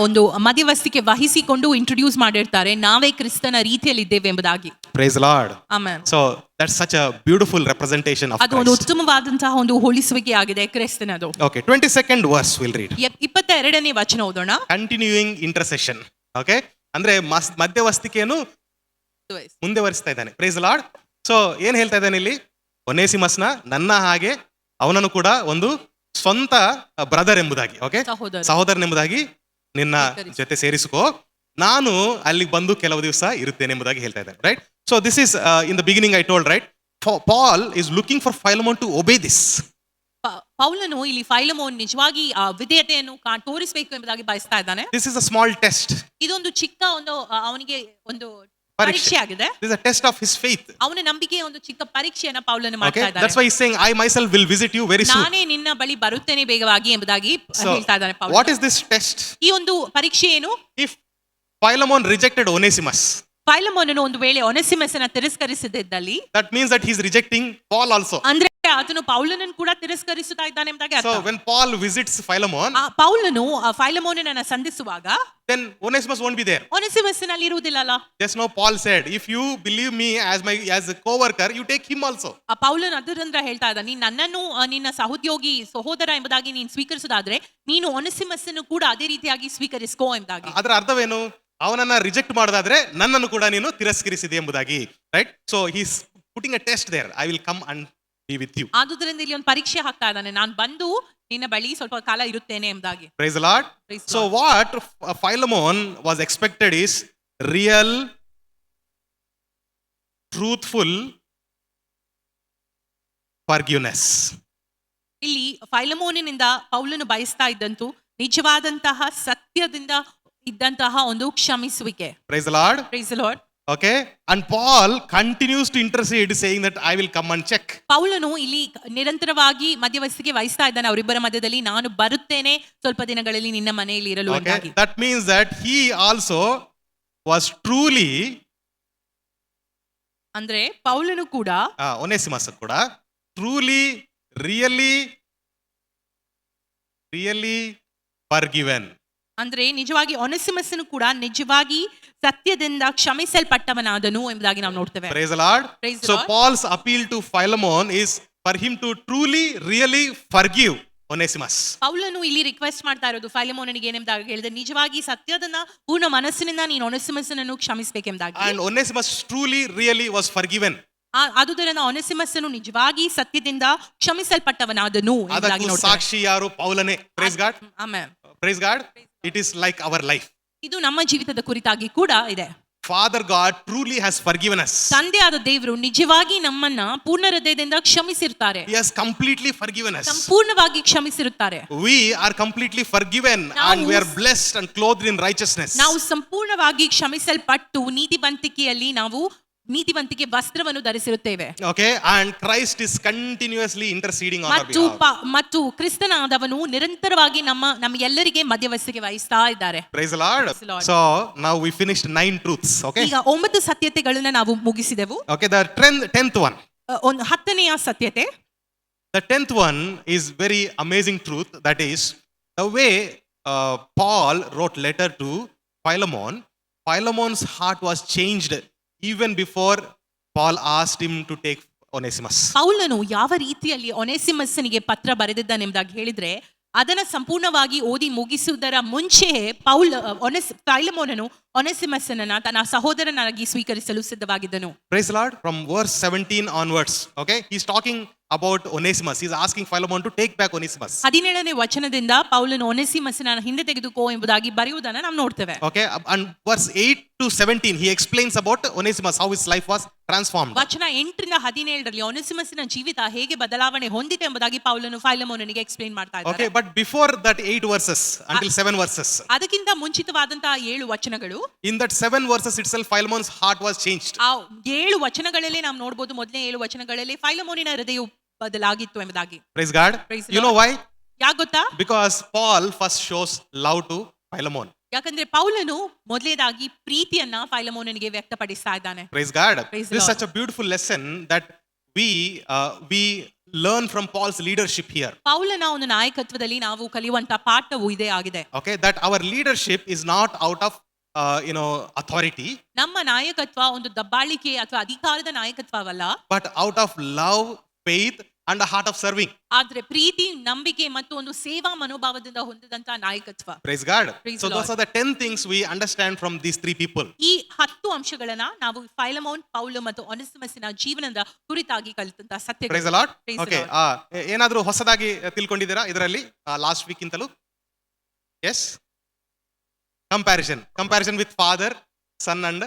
ಒಂದು ಮಧ್ಯವಸ್ಥಿಕೆ ವಹಿಸಿಕೊಂಡು ಇಂಟ್ರೊಡ್ಯೂಸ್ ಮಾಡಿರ್ತಾರೆ, ನಾವೇ ಕ್ರಿಸ್ತನ ರೀತಿಯಲ್ಲಿ ಇದ್ದೇವೆ ಎಂಬುದಾಗಿ. Praise the Lord. Amen. So that's such a beautiful representation of ಅದು ಒಂದು Christ. ಉತ್ತಮವಾದಂತಹ ಒಂದು ಹೋಲಿಸುವಿಕೆ ಆಗಿದೆ ಕ್ರಿಸ್ತನದು. Okay, 22nd verse we'll read. 22ನೇ ವಚನ ಓದೋಣ. Continuing intercession. Okay, ಅಂದ್ರೆ ಮಧ್ಯವಸ್ಥಿಕೆಯನ್ನು ಮುಂದುವರಿಸ್ತಾ ಇದ್ದಾನೆ. Praise the lord. ಸೊ ಏನ್ ಹೇಳ್ತಾ ಇದ್ದಾನೆ ಇಲ್ಲಿ? ಒನೇಸಿಮಸ್ನ ನನ್ನ ಹಾಗೆ ಅವನನ್ನು ಕೂಡ ಒಂದು ಸ್ವಂತ ಬ್ರದರ್ ಎಂಬುದಾಗಿ, ಓಕೆ, ಸಹೋದರನೆಂಬುದಾಗಿ ನಿನ್ನ ಜೊತೆ ಸೇರಿಸಿಕೋ, ನಾನು ಅಲ್ಲಿಗೆ ಬಂದು ಕೆಲವು ದಿವಸ ಇರುತ್ತೇನೆ ಎಂಬುದಾಗಿ ಹೇಳ್ತಾ ಇದ್ದಾನೆ. Right. So this is in the beginning I told, right, Paul is looking for Philemon to obey this. ಪೌಲನು ಇಲ್ಲಿ ಫೈಲಮೋನ್ ನಿಜವಾಗಿ ವಿಧೇಯತೆಯನ್ನು ತೋರಿಸಬೇಕು ಎಂಬುದಾಗಿ ಬಯಸ್ತಾ ಇದ್ದಾನೆ. This is a small test. ಇದೊಂದು ಚಿಕ್ಕ ಒಂದು ಅವನಿಗೆ ಒಂದು ಪರೀಕ್ಷೆ ಆಗಿದೆ. This is a test of his faith. ಅವನ ನಂಬಿಕೆಯ ಒಂದು ಚಿಕ್ಕ ಪರೀಕ್ಷೆಯನ್ನು ಪೌಲನು ಮಾಡ್ತಾ Okay, ಇದ್ದಾನೆ. that's why he's saying I myself will visit you very soon. ನಾನೇ ನಿನ್ನ ಬಳಿ ಬರುತ್ತೇನೆ ಬೇಗವಾಗಿ ಎಂಬುದಾಗಿ ಹೇಳ್ತಾ ಇದ್ದಾನೆ ಪೌಲನು. What is this test? ಈ ಒಂದು ಪರೀಕ್ಷೆ ಏನು? If Philemon rejected Onesimus, ಫೈಲಮೋನನು ಒಂದು ವೇಳೆ ಒನೆಸಿಮಸನ ತಿರಸ್ಕರಿಸದಿದ್ದಲ್ಲಿ, that means that he's rejecting Paul also. ಅಂದ್ರೆ ಆತನು ಪೌಲನನ್ನು ಕೂಡ ತಿರಸ್ಕರಿಸುತ್ತಾ ಇದ್ದಾನೆ ಎಂಬುದಾಗಿ ಅರ್ಥ. So when Paul visits Philemon, ಪೌಲನು ಫೈಲಮೋನನನ್ನು ಸಂಧಿಸುವಾಗ then Onesimus won't be there. ಒನೆಸಿಮಸನಲ್ಲಿ ಇರುವುದಿಲ್ಲಲ್ಲ. Just now Paul said, if you believe me as a co-worker, you take him also. ಪೌಲನು ಅದರಿಂದ ಹೇಳ್ತಾ ಇದ್ದ, ನೀನು ನನ್ನನ್ನು ನಿನ್ನ ಸಹೋದ್ಯೋಗಿ ಸಹೋದರ ಎಂಬುದಾಗಿ ನೀನು ಸ್ವೀಕರಿಸೋದಾದ್ರೆ ನೀನು ಒನೆಸಿಮಸನ್ನು ಕೂಡ ಅದೇ ರೀತಿಯಾಗಿ ಸ್ವೀಕರಿಸ್ಕೋ ಎಂಬುದಾಗಿ. ಅದರ ಅರ್ಥವೇನು? ಅವನನ್ನ ರಿಜೆಕ್ಟ್ ಮಾಡೋದಾದ್ರೆ ನನ್ನನ್ನು ಕೂಡ ನೀನು ತಿರಸ್ಕರಿಸಿದೆ ಎಂಬುದಾಗಿ. Right. So he's putting a test there. I will come and be with you. ಆದುದರಿಂದ ಇಲ್ಲಿ ಒಂದು ಪರೀಕ್ಷೆ ಹಾಕ್ತಾ ಇದ್ದಾನೆ, ನಾನು ಬಂದು ನಿನ್ನ ಬಳಿ ಸ್ವಲ್ಪ ಕಾಲ ಇರುತ್ತೇನೆ ಎಂಬುದಾಗಿ. Praise the Lord. So what Philemon was expected is real, truthful forgiveness. ಇಲ್ಲಿ ಫೈಲಮೋನಿನಿಂದ ಪೌಲನು ಬಯಸ್ತಾ ಇದ್ದಂತು ನಿಜವಾದಂತಹ ಸತ್ಯದಿಂದ ಇದ್ದಂತಹ ಒಂದು ಕ್ಷಮಿಸುವಿಕೆ. Praise the Lord. Praise the Lord. Okay, and Paul continues to intercede saying that I will come and check. ಪೌಲನು ಇಲ್ಲಿ ನಿರಂತರವಾಗಿ ಮಧ್ಯವಸ್ಥಿಕೆ ವಹಿಸ್ತಾ ಇದ್ದಾನೆ ಅವರಿಬ್ಬರ ಮಧ್ಯದಲ್ಲಿ, ನಾನು ಬರುತ್ತೇನೆ ಸ್ವಲ್ಪ ದಿನಗಳಲ್ಲಿ ನಿನ್ನ ಮನೆಯಲ್ಲಿ ಇರಲು ಎಂಬುದಾಗಿ. That means that he also was truly, ಅಂದ್ರೆ ಪೌಲನು ಕೂಡ ಒನೇಸಿಮಸ್ ಕೂಡ truly, really forgiven. ಅಂದ್ರೆ ನಿಜವಾಗಿ ಒನೆಸಿಮಸನು ಕೂಡ ನಿಜವಾಗಿ ಸತ್ಯದಿಂದ ಕ್ಷಮಿಸಲ್ಪಟ್ಟವನಾದನು ಎಂಬುದಾಗಿ ನಾವು ನೋಡ್ತೇವೆ. Praise the Lord. Praise the So Lord. Paul's appeal to Philemon is for him to truly, really forgive Onesimus. ಪೌಲನು ಇಲ್ಲಿ ರಿಕ್ವೆಸ್ಟ್ ಮಾಡ್ತಾ ಇರೋದು ಫೈಲಮೋನನಿಗೆ ಏನೆಂಬುದಾಗಿ ಹೇಳಿದ್ರೆ, ನಿಜವಾಗಿ ಸತ್ಯದನ್ನ ಪೂರ್ಣ ಮನಸ್ಸಿನಿಂದ ನೀನು ಒನೆಸಿಮಸನನ್ನು ಕ್ಷಮಿಸಬೇಕೆಂಬುದಾಗಿ. And Onesimus truly, really was forgiven. ಆದುದರಿಂದ ಒನೆಸಿಮಸನು ನಿಜವಾಗಿ ಸತ್ಯದಿಂದ ಕ್ಷಮಿಸಲ್ಪಟ್ಟವನಾದನು ಎಂಬುದಾಗಿ ಅದಕ್ಕೆ ನೋಡ್ತೇವೆ. ಸಾಕ್ಷಿ ಯಾರು? ಪೌಲನೇ. Praise God. Amen. Praise God. It is like our life. ಇದು ನಮ್ಮ ಜೀವಿತದ ಕುರಿತಾಗಿ ಕೂಡ ಇದೆ. Father God truly has forgiven us. ತಂದೆಯಾದ ದೇವರು ನಿಜವಾಗಿ ನಮ್ಮನ್ನ ಪೂರ್ಣ ಹೃದಯದಿಂದ ಕ್ಷಮಿಸಿರುತ್ತಾರೆ. He has completely forgiven us. ಸಂಪೂರ್ಣವಾಗಿ ಕ್ಷಮಿಸಿರುತ್ತಾರೆ. We are completely forgiven and we are blessed and clothed in righteousness. ನಾವು ಸಂಪೂರ್ಣವಾಗಿ ಕ್ಷಮಿಸಲ್ಪಟ್ಟು ನೀತಿವಂತಿಕೆಯಲ್ಲಿ ನಾವು ನೀತಿವಂತಿಕೆ ವಸ್ತ್ರವನ್ನು ಧರಿಸಿರುತ್ತೇವೆ. Okay, and Christ is continuously interceding on our behalf. ಮತ್ತು ಕ್ರಿಸ್ತನಾದವನು ನಿರಂತರವಾಗಿ ನಮ್ಮ ಎಲ್ಲರಿಗೆ ಮಧ್ಯವಸ್ಥಿಕೆ ವಹಿಸ್ತಾ ಇದ್ದಾರೆ. Praise the Lord. Praise the Lord. So now we finished 9 truths. Okay. ಈಗ 9 ಸತ್ಯತೆಗಳನ್ನ ನಾವು ಮುಗಿಸಿದೆವು. Okay, the 10th one. ಒಂದು 10ನೆಯ ಸತ್ಯತೆ. The 10th one is very amazing truth. That is the way Paul wrote letter to Philemon. Philemon's heart was changed even before Paul asked him to take Onesimus. ಪೌಲನು ಯಾವ ರೀತಿಯಲ್ಲಿ ಒನೆಸಿಮಸ್ಸನಿಗೆ ಪತ್ರ ಬರೆದಿದ್ದಾನೆಂಬುದಾಗಿ ಹೇಳಿದ್ರೆ ಅದನ್ನ ಸಂಪೂರ್ಣವಾಗಿ ಓದಿ ಮುಗಿಸುವುದರ ಮುಂಚೆಯೇ ಫೈಲಮೋನನು ಒನೆಸಿಮಸ್ಸನನ್ನ ತನ್ನ ಸಹೋದರನಾಗಿ ಸ್ವೀಕರಿಸಲು ಸಿದ್ಧವಾಗಿದ್ದನು. Praise the Lord. From verse 17 onwards, okay, he's talking about Onesimus. He's asking Philemon to take back Onesimus. 17ನೇ ವಚನದಿಂದ ಪೌಲನು ಒನೆಸಿಮಸ್ಸನನ್ನು ಹಿಂದೆ ತೆಗೆದುಕೋ ಎಂಬುದಾಗಿ ಬರೆಯುವುದನ್ನು ನಾವು ನೋಡ್ತೇವೆ. Okay, and verse 8 to 17 he explains about Onesimus, how his life was transformed. ವಚನ 8ರಿಂದ 17ರಲ್ಲಿ ಒನೆಸಿಮಸ್ಸನ ಜೀವಿತ ಹೇಗೆ ಬದಲಾವಣೆ ಹೊಂದಿದೆ ಎಂಬುದಾಗಿ ಪೌಲನು ಫೈಲಮೋನನಿಗೆ ಎಕ್ಸ್ಪ್ಲೇನ್ ಮಾಡ್ತಾ ಇದ್ದಾರೆ. Okay, but before that 8 verses until 7 verses, ಅದಕ್ಕಿಂತ ಮುಂಚಿತವಾದಂತಹ 7 ವಚನಗಳು, in that 7 verses itself Philemon's heart was changed. ಆ 7 ವಚನಗಳಲ್ಲಿ ನಾವು ನೋಡಬಹುದು, ಮೊದಲನೇ 7 ವಚನಗಳಲ್ಲಿ ಫೈಲಮೋನಿನ ಹೃದಯವು ಬದಲಾಗಿತ್ತು ಎಂಬುದಾಗಿ. Praise God. Praise the You know why? ಯಾಕೆ ಗೊತ್ತಾ? Because Paul first shows love to Philemon. ಯಾಕಂದ್ರೆ ಪೌಲನು ಮೊದಲೇದಾಗಿ ಪ್ರೀತಿಯನ್ನ ಫೈಲಮೋನನಿಗೆ ವ್ಯಕ್ತಪಡಿಸ್ತಾ ಇದ್ದಾನೆ. Praise God. Praise the This is Lord. such a beautiful lesson that we learn from Paul's leadership here. ಪೌಲನ ಒಂದು ನಾಯಕತ್ವದಲ್ಲಿ ನಾವು ಕಲಿಯುವಂತ ಪಾಠವು ಇದೇ ಆಗಿದೆ. Okay, that our leadership is not out of authority, ನಮ್ಮ ನಾಯಕತ್ವ ಒಂದು ದಬ್ಬಾಳಿಕೆ ಅಥವಾ ಅಧಿಕಾರದ ನಾಯಕತ್ವವಲ್ಲ, but out of love, faith and a heart of serving. ಆದ್ರೆ ಪ್ರೀತಿ, ನಂಬಿಕೆ ಮತ್ತು ಒಂದು ಸೇವಾ ಮನೋಭಾವದಿಂದ ಹೊಂದಿದಂತ ನಾಯಕತ್ವ. Praise God. Praise So the those Lord. are the 10 things we understand from these 3 people. ಈ 10 ಅಂಶಗಳನ್ನ ನಾವು ಫೈಲಮೋನ್, ಪೌಲ ಮತ್ತು ಒನೆಸಿಮಸ್ಸಿನ ಜೀವನದ ಕುರಿತಾಗಿ ಕಲಿತಂತ Praise ಸತ್ಯಗಳು. the Lord. Praise the Okay, Lord. ಏನಾದರೂ ಹೊಸದಾಗಿ ತಿಳ್ಕೊಂಡಿದ್ದೀರಾ ಇದರಲ್ಲಿ ಲಾಸ್ಟ್ ವೀಕ್ ಇಂತಲೂ? Yes. Comparison with father, son and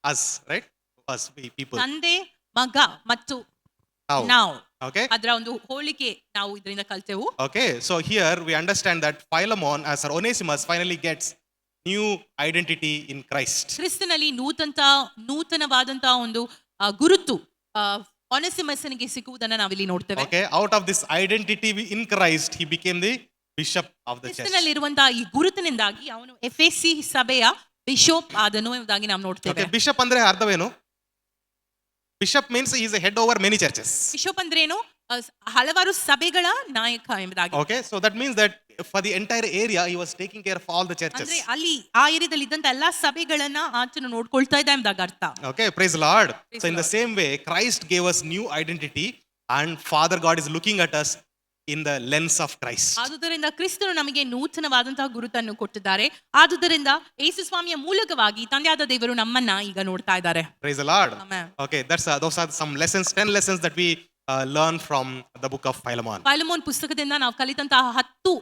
us, right? Us, we people. ತಂದೆ, ಮಗ ಮತ್ತು Now. ನಾವು, Okay. ಅದರ ಒಂದು ಹೋಲಿಕೆ ನಾವು ಇದರಿಂದ ಕಲ್ತೆವು. Okay, so here we understand that Philemon, as Onesimus, finally gets new identity in Christ. ಕ್ರಿಸ್ತನಲ್ಲಿ ನೂತನವಾದಂತಹ ಒಂದು ಗುರುತು ಒನೆಸಿಮಸ್ಸನಿಗೆ ಸಿಕ್ಕುವುದನ್ನು ನಾವಿಲ್ಲಿ ನೋಡ್ತೇವೆ. Okay, out of this identity in Christ, he became the bishop of the church. ಕ್ರಿಸ್ತನಲ್ಲಿರುವಂತಹ ಈ ಗುರುತಿನಿಂದಾಗಿ ಅವನು ಎಫೆಸಿ ಸಭೆಯ ಬಿಷಪ್ ಆದನು ಎಂಬುದಾಗಿ ನಾವು ನೋಡ್ತೇವೆ. Okay, bishop ಅಂದ್ರೆ ಅರ್ಥವೇನು? Bishop means he is a head over many churches. Bishop ಅಂದ್ರೇನು? ಹಲವಾರು ಸಭೆಗಳ ನಾಯಕ ಎಂಬುದಾಗಿ. Okay, so that means that for the entire area he was taking care of all the churches. ಅಂದ್ರೆ ಅಲ್ಲಿ ಆ ಏರಿಯಾದಲ್ಲಿ ಇದ್ದಂತ ಎಲ್ಲಾ ಸಭೆಗಳನ್ನ ಆತನು ನೋಡ್ಕೊಳ್ತಾ ಇದ್ದ ಎಂಬುದಾಗಿ ಅರ್ಥ. Okay, praise the Lord. Praise So in the the same way, Christ gave us new identity, and Father God is looking at us in the lens of Christ. ಆದುದರಿಂದ ಕ್ರಿಸ್ತನು ನಮಗೆ ನೂತನವಾದಂತಹ ಗುರುತನ್ನು ಕೊಟ್ಟಿದ್ದಾರೆ. ಆದುದರಿಂದ ಯೇಸು ಸ್ವಾಮಿಯ ಮೂಲಕವಾಗಿ ತಂದೆಯಾದ ದೇವರು ನಮ್ಮನ್ನ ಈಗ ನೋಡ್ತಾ ಇದ್ದಾರೆ. Praise the Lord. Amen. Okay, those are some lessons, 10 lessons that we learn from the book of Philemon. ಫೈಲಮೋನ್ ಪುಸ್ತಕದಿಂದ ನಾವು ಕಲಿತಂತಹ 10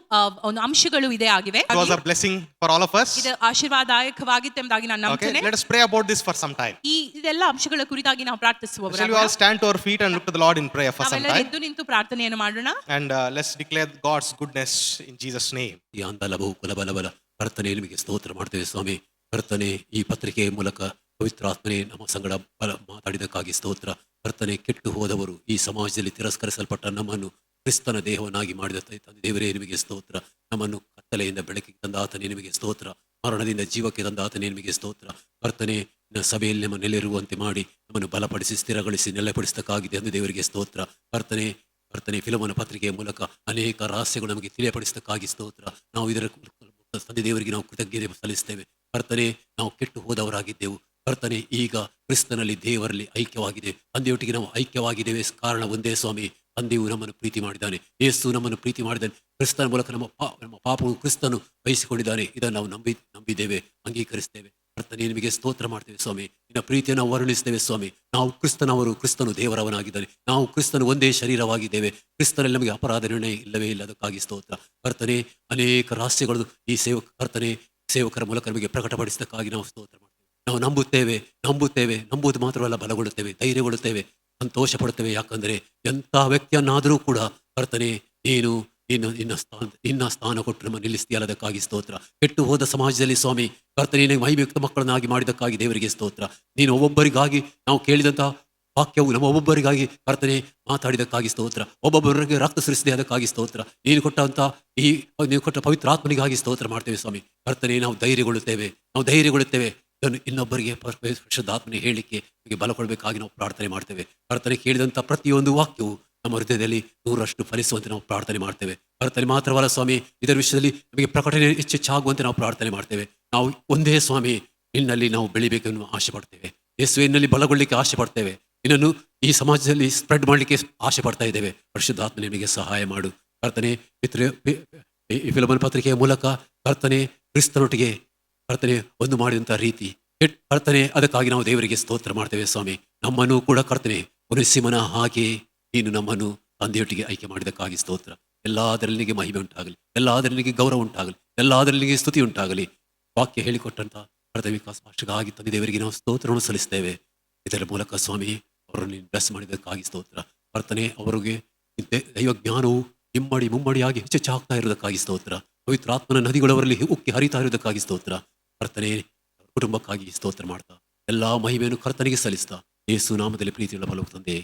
ಒಂದು ಅಂಶಗಳು ಇದೇ ಆಗಿವೆ. It was a blessing for all of us. ಇದು ಆಶೀರ್ವಾದದಾಯಕವಾಗಿತ್ತು ಎಂಬುದಾಗಿ ನಾನು Okay, ನಂಬುತ್ತೇನೆ. let us pray about this for some time. ಇದೆಲ್ಲ ಅಂಶಗಳ ಕುರಿತಾಗಿ ನಾವು ಪ್ರಾರ್ಥಿಸುವವರಾಗೋಣ. Shall we all stand to our feet and look to the Lord in prayer for some ನಾವೆಲ್ಲರೂ time? ಎದ್ದು ನಿಂತು ಪ್ರಾರ್ಥನೆಯನ್ನು ಮಾಡೋಣ. And let's declare God's goodness in Jesus' name. ಈ ಅಂದಲಬಹು ಕುಲಬಲಬಲ ಕರ್ತನೆ ನಿಮಗೆ ಸ್ತೋತ್ರ ಮಾಡ್ತೇವೆ ಸ್ವಾಮಿ. ಕರ್ತನೆ ಈ ಪತ್ರಿಕೆಯ ಮೂಲಕ ಪವಿತ್ರಾತ್ಮನೆ ನಮ್ಮ ಸಂಗಡ ಮಾತಾಡಿದಕ್ಕಾಗಿ ಸ್ತೋತ್ರ. ಕರ್ತನೆ ಕೆಟ್ಟು ಹೋದವರು ಈ ಸಮಾಜದಲ್ಲಿ ತಿರಸ್ಕರಿಸಲ್ಪಟ್ಟ ನಮ್ಮನ್ನು ಕ್ರಿಸ್ತನ ದೇಹವನ್ನಾಗಿ ಮಾಡಿದ ತಂದೆ ದೇವರೇ ನಿಮಗೆ ಸ್ತೋತ್ರ. ನಮ್ಮನ್ನು ಕತ್ತಲೆಯಿಂದ ಬೆಳಕಿಗೆ ತಂದ ಆತನೇ ನಿಮಗೆ ಸ್ತೋತ್ರ. ಮರಣದಿಂದ ಜೀವಕ್ಕೆ ತಂದ ಆತನೇ ನಿಮಗೆ ಸ್ತೋತ್ರ. ಕರ್ತನೆ ಸಭೆಯಲ್ಲಿ ನಮ್ಮ ನೆಲೆಯಿರುವಂತೆ ಮಾಡಿ ನಮ್ಮನ್ನು ಬಲಪಡಿಸಿ ಸ್ಥಿರಗೊಳಿಸಿ ನೆಲೆಪಡಿಸತಕ್ಕಾಗಿದೆ ಅಂದು ದೇವರಿಗೆ ಸ್ತೋತ್ರ. ಕರ್ತನೆ ಫಿಲಮನ ಪತ್ರಿಕೆಯ ಮೂಲಕ ಅನೇಕ ರಹಸ್ಯಗಳು ನಮಗೆ ತಿಳಿಯಪಡಿಸತಕ್ಕಾಗಿ ಸ್ತೋತ್ರ. ನಾವು ಇದರ ತಂದೆ ದೇವರಿಗೆ ನಾವು ಕೃತಜ್ಞತೆ ಸಲ್ಲಿಸ್ತೇವೆ. ಕರ್ತನೆ ನಾವು ಕೆಟ್ಟು ಹೋದವರಾಗಿದ್ದೆವು. ಕರ್ತನೆ ಈಗ ಕ್ರಿಸ್ತನಲ್ಲಿ ದೇವರಲ್ಲಿ ಐಕ್ಯವಾಗಿದೆ. ತಂದೆಯೊಟ್ಟಿಗೆ ನಾವು ಐಕ್ಯವಾಗಿದ್ದೇವೆ. ಕಾರಣ ಒಂದೇ ಸ್ವಾಮಿ, ತಂದೆಯು ನಮ್ಮನ್ನು ಪ್ರೀತಿ ಮಾಡಿದ್ದಾನೆ. ಯೇಸು ನಮ್ಮನ್ನು ಪ್ರೀತಿ ಮಾಡಿದ್ದಾನೆ. ಕ್ರಿಸ್ತನ ಮೂಲಕ ನಮ್ಮ ಪಾಪವು ಕ್ರಿಸ್ತನು ವಹಿಸಿಕೊಂಡಿದ್ದಾನೆ. ಇದನ್ನು ನಾವು ನಂಬಿದ್ದೇವೆ, ಅಂಗೀಕರಿಸ್ತೇವೆ. ಕರ್ತನೆ ನಿಮಗೆ ಸ್ತೋತ್ರ ಮಾಡ್ತೇವೆ ಸ್ವಾಮಿ. ನಿನ್ನ ಪ್ರೀತಿಯನ್ನು ನಾವು ವರ್ಣಿಸ್ತೇವೆ ಸ್ವಾಮಿ. ನಾವು ಕ್ರಿಸ್ತನವರು, ಕ್ರಿಸ್ತನು ದೇವರವನಾಗಿದ್ದಾನೆ. ನಾವು ಕ್ರಿಸ್ತನು ಒಂದೇ ಶರೀರವಾಗಿದ್ದೇವೆ. ಕ್ರಿಸ್ತನಲ್ಲಿ ನಮಗೆ ಅಪರಾಧ ನಿರ್ಣಯ ಇಲ್ಲವೇ ಇಲ್ಲ. ಅದಕ್ಕಾಗಿ ಸ್ತೋತ್ರ. ಕರ್ತನೆ ಅನೇಕ ರಹಸ್ಯಗಳು ಈ ಸೇವಕರ ಮೂಲಕ ನಮಗೆ ಪ್ರಕಟಪಡಿಸತಕ್ಕಾಗಿ ನಾವು ಸ್ತೋತ್ರ ಮಾಡ್ತೇವೆ. ನಾವು ನಂಬುವುದು ಮಾತ್ರವಲ್ಲ, ಬಲಗೊಳ್ಳುತ್ತೇವೆ, ಧೈರ್ಯಗೊಳ್ಳುತ್ತೇವೆ, ಸಂತೋಷ ಪಡುತ್ತೇವೆ. ಯಾಕಂದರೆ ಎಂಥ ವ್ಯಕ್ತಿಯನ್ನಾದರೂ ಕೂಡ ಕರ್ತನೆ ನೀನು ನಿನ್ನ ಸ್ಥಾನ ಕೊಟ್ಟು ನಮ್ಮ ನಿಲ್ಲಿಸ್ತೀಯಲ್ಲದಕ್ಕಾಗಿ ಸ್ತೋತ್ರ. ಕೆಟ್ಟು ಹೋದ ಸಮಾಜದಲ್ಲಿ ಸ್ವಾಮಿ ಕರ್ತನೆ ನಿನಗೆ ಮಹಿಮೆಯುಕ್ತ ಮಕ್ಕಳನ್ನಾಗಿ ಮಾಡಿದಕ್ಕಾಗಿ ದೇವರಿಗೆ ಸ್ತೋತ್ರ. ನೀನು ಒಬ್ಬೊಬ್ಬರಿಗಾಗಿ ನಾವು ಕೇಳಿದಂತಹ ವಾಕ್ಯವು ನಮ್ಮ ಒಬ್ಬೊಬ್ಬರಿಗಾಗಿ ಕರ್ತನೆ ಮಾತಾಡಿದಕ್ಕಾಗಿ ಸ್ತೋತ್ರ. ಒಬ್ಬೊಬ್ಬರಿಗೆ ರಕ್ತ ಸುರಿಸಿದೆ ಅದಕ್ಕಾಗಿ ಸ್ತೋತ್ರ. ನೀನು ಕೊಟ್ಟ ಪವಿತ್ರ ಆತ್ಮನಿಗಾಗಿ ಸ್ತೋತ್ರ ಮಾಡ್ತೇವೆ ಸ್ವಾಮಿ. ಕರ್ತನೆ ನಾವು ಧೈರ್ಯಗೊಳ್ಳುತ್ತೇವೆ. ಇದನ್ನು ಇನ್ನೊಬ್ಬರಿಗೆ ಪರಿಶುದ್ಧಾತ್ಮನೆ ಹೇಳಲಿಕ್ಕೆ ನಮಗೆ ಬಲ ಕೊಡಬೇಕಾಗಿ ನಾವು ಪ್ರಾರ್ಥನೆ ಮಾಡ್ತೇವೆ. ಕರ್ತನೆ ಕೇಳಿದಂಥ ಪ್ರತಿಯೊಂದು ವಾಕ್ಯವು ನಮ್ಮ ಹೃದಯದಲ್ಲಿ 100ರಷ್ಟು ಫಲಿಸುವಂತೆ ನಾವು ಪ್ರಾರ್ಥನೆ ಮಾಡ್ತೇವೆ. ಕರ್ತನೆ ಮಾತ್ರವಲ್ಲ ಸ್ವಾಮಿ, ಇದರ ವಿಷಯದಲ್ಲಿ ನಮಗೆ ಪ್ರಕಟಣೆ ಹೆಚ್ಚೆಚ್ಚಾಗುವಂತೆ ನಾವು ಪ್ರಾರ್ಥನೆ ಮಾಡ್ತೇವೆ. ನಾವು ಒಂದೇ ಸ್ವಾಮಿ, ನಿನ್ನಲ್ಲಿ ನಾವು ಬೆಳಿಬೇಕೆನ್ನು ಆಶೆ ಪಡ್ತೇವೆ. ಯೇಸುವಿನಲ್ಲಿ ಬಲಗೊಳ್ಳಿಕ್ಕೆ ಆಶೆ ಪಡ್ತೇವೆ. ಇನ್ನನ್ನು ಈ ಸಮಾಜದಲ್ಲಿ ಸ್ಪ್ರೆಡ್ ಮಾಡಲಿಕ್ಕೆ ಆಶೆ ಪಡ್ತಾ ಇದ್ದೇವೆ. ಪರಿಶುದ್ಧಾತ್ಮ ನಿಮಗೆ ಸಹಾಯ ಮಾಡು ಕರ್ತನೆ. ಈ ಫಿಲಮನ್ ಪತ್ರಿಕೆಯ ಮೂಲಕ ಕರ್ತನೆ ಕ್ರಿಸ್ತನೊಟ್ಟಿಗೆ ಕರ್ತನೆ ಒಂದು ಮಾಡಿದಂಥ ರೀತಿ ಕರ್ತನೆ, ಅದಕ್ಕಾಗಿ ನಾವು ದೇವರಿಗೆ ಸ್ತೋತ್ರ ಮಾಡ್ತೇವೆ ಸ್ವಾಮಿ. ನಮ್ಮನ್ನು ಕೂಡ ಕರ್ತನೆ ಒನೆಸಿಮನ ಹಾಗೆ ನೀನು ನಮ್ಮನ್ನು ತಂದೆಯೊಟ್ಟಿಗೆ ಆಯ್ಕೆ ಮಾಡಿದಕ್ಕಾಗಿ ಸ್ತೋತ್ರ. ಎಲ್ಲಾದರಲ್ಲಿ ನಿನಗೆ ಮಹಿಮೆ ಉಂಟಾಗಲಿ, ಎಲ್ಲಾದರಲ್ಲಿ ನಿನಗೆ ಗೌರವ ಉಂಟಾಗಲಿ, ಎಲ್ಲಾದರಲ್ಲಿ ನಿನಗೆ ಸ್ತುತಿ ಉಂಟಾಗಲಿ. ವಾಕ್ಯ ಹೇಳಿಕೊಟ್ಟಂತ ಕರ್ತವ್ಯ ವಿಕಾಸ ಭಾಷೆಗಾಗಿ ತಂದೆ ದೇವರಿಗೆ ನಾವು ಸ್ತೋತ್ರವನ್ನು ಸಲ್ಲಿಸ್ತೇವೆ. ಇದರ ಮೂಲಕ ಸ್ವಾಮಿ ಅವರನ್ನು ನೀನು ಬ್ಲೆಸ್ ಮಾಡಿದ್ದಕ್ಕಾಗಿ ಸ್ತೋತ್ರ. ಕರ್ತನೆ ಅವರಿಗೆ ದೈವ ಜ್ಞಾನವು ಮುಮ್ಮಡಿಯಾಗಿ ಹೆಚ್ಚೆಚ್ಚಾಗ್ತಾ ಇರೋದಕ್ಕಾಗಿ ಸ್ತೋತ್ರ. ಪವಿತ್ರಾತ್ಮನ ನದಿಗಳವರಲ್ಲಿ ಉಕ್ಕಿ ಹರಿತಾ ಇರೋದಕ್ಕಾಗಿ ಸ್ತೋತ್ರ. ಕರ್ತನೆ ಕುಟುಂಬಕ್ಕಾಗಿ ಸ್ತೋತ್ರ ಮಾಡ್ತಾ ಎಲ್ಲಾ ಮಹಿಮೆಯನ್ನು ಕರ್ತನಿಗೆ ಸಲ್ಲಿಸ್ತಾ ಯೇಸು ನಾಮದಲ್ಲಿ ಪ್ರೀತಿಯುಳ್ಳ ಬಲವು ತಂದೆ,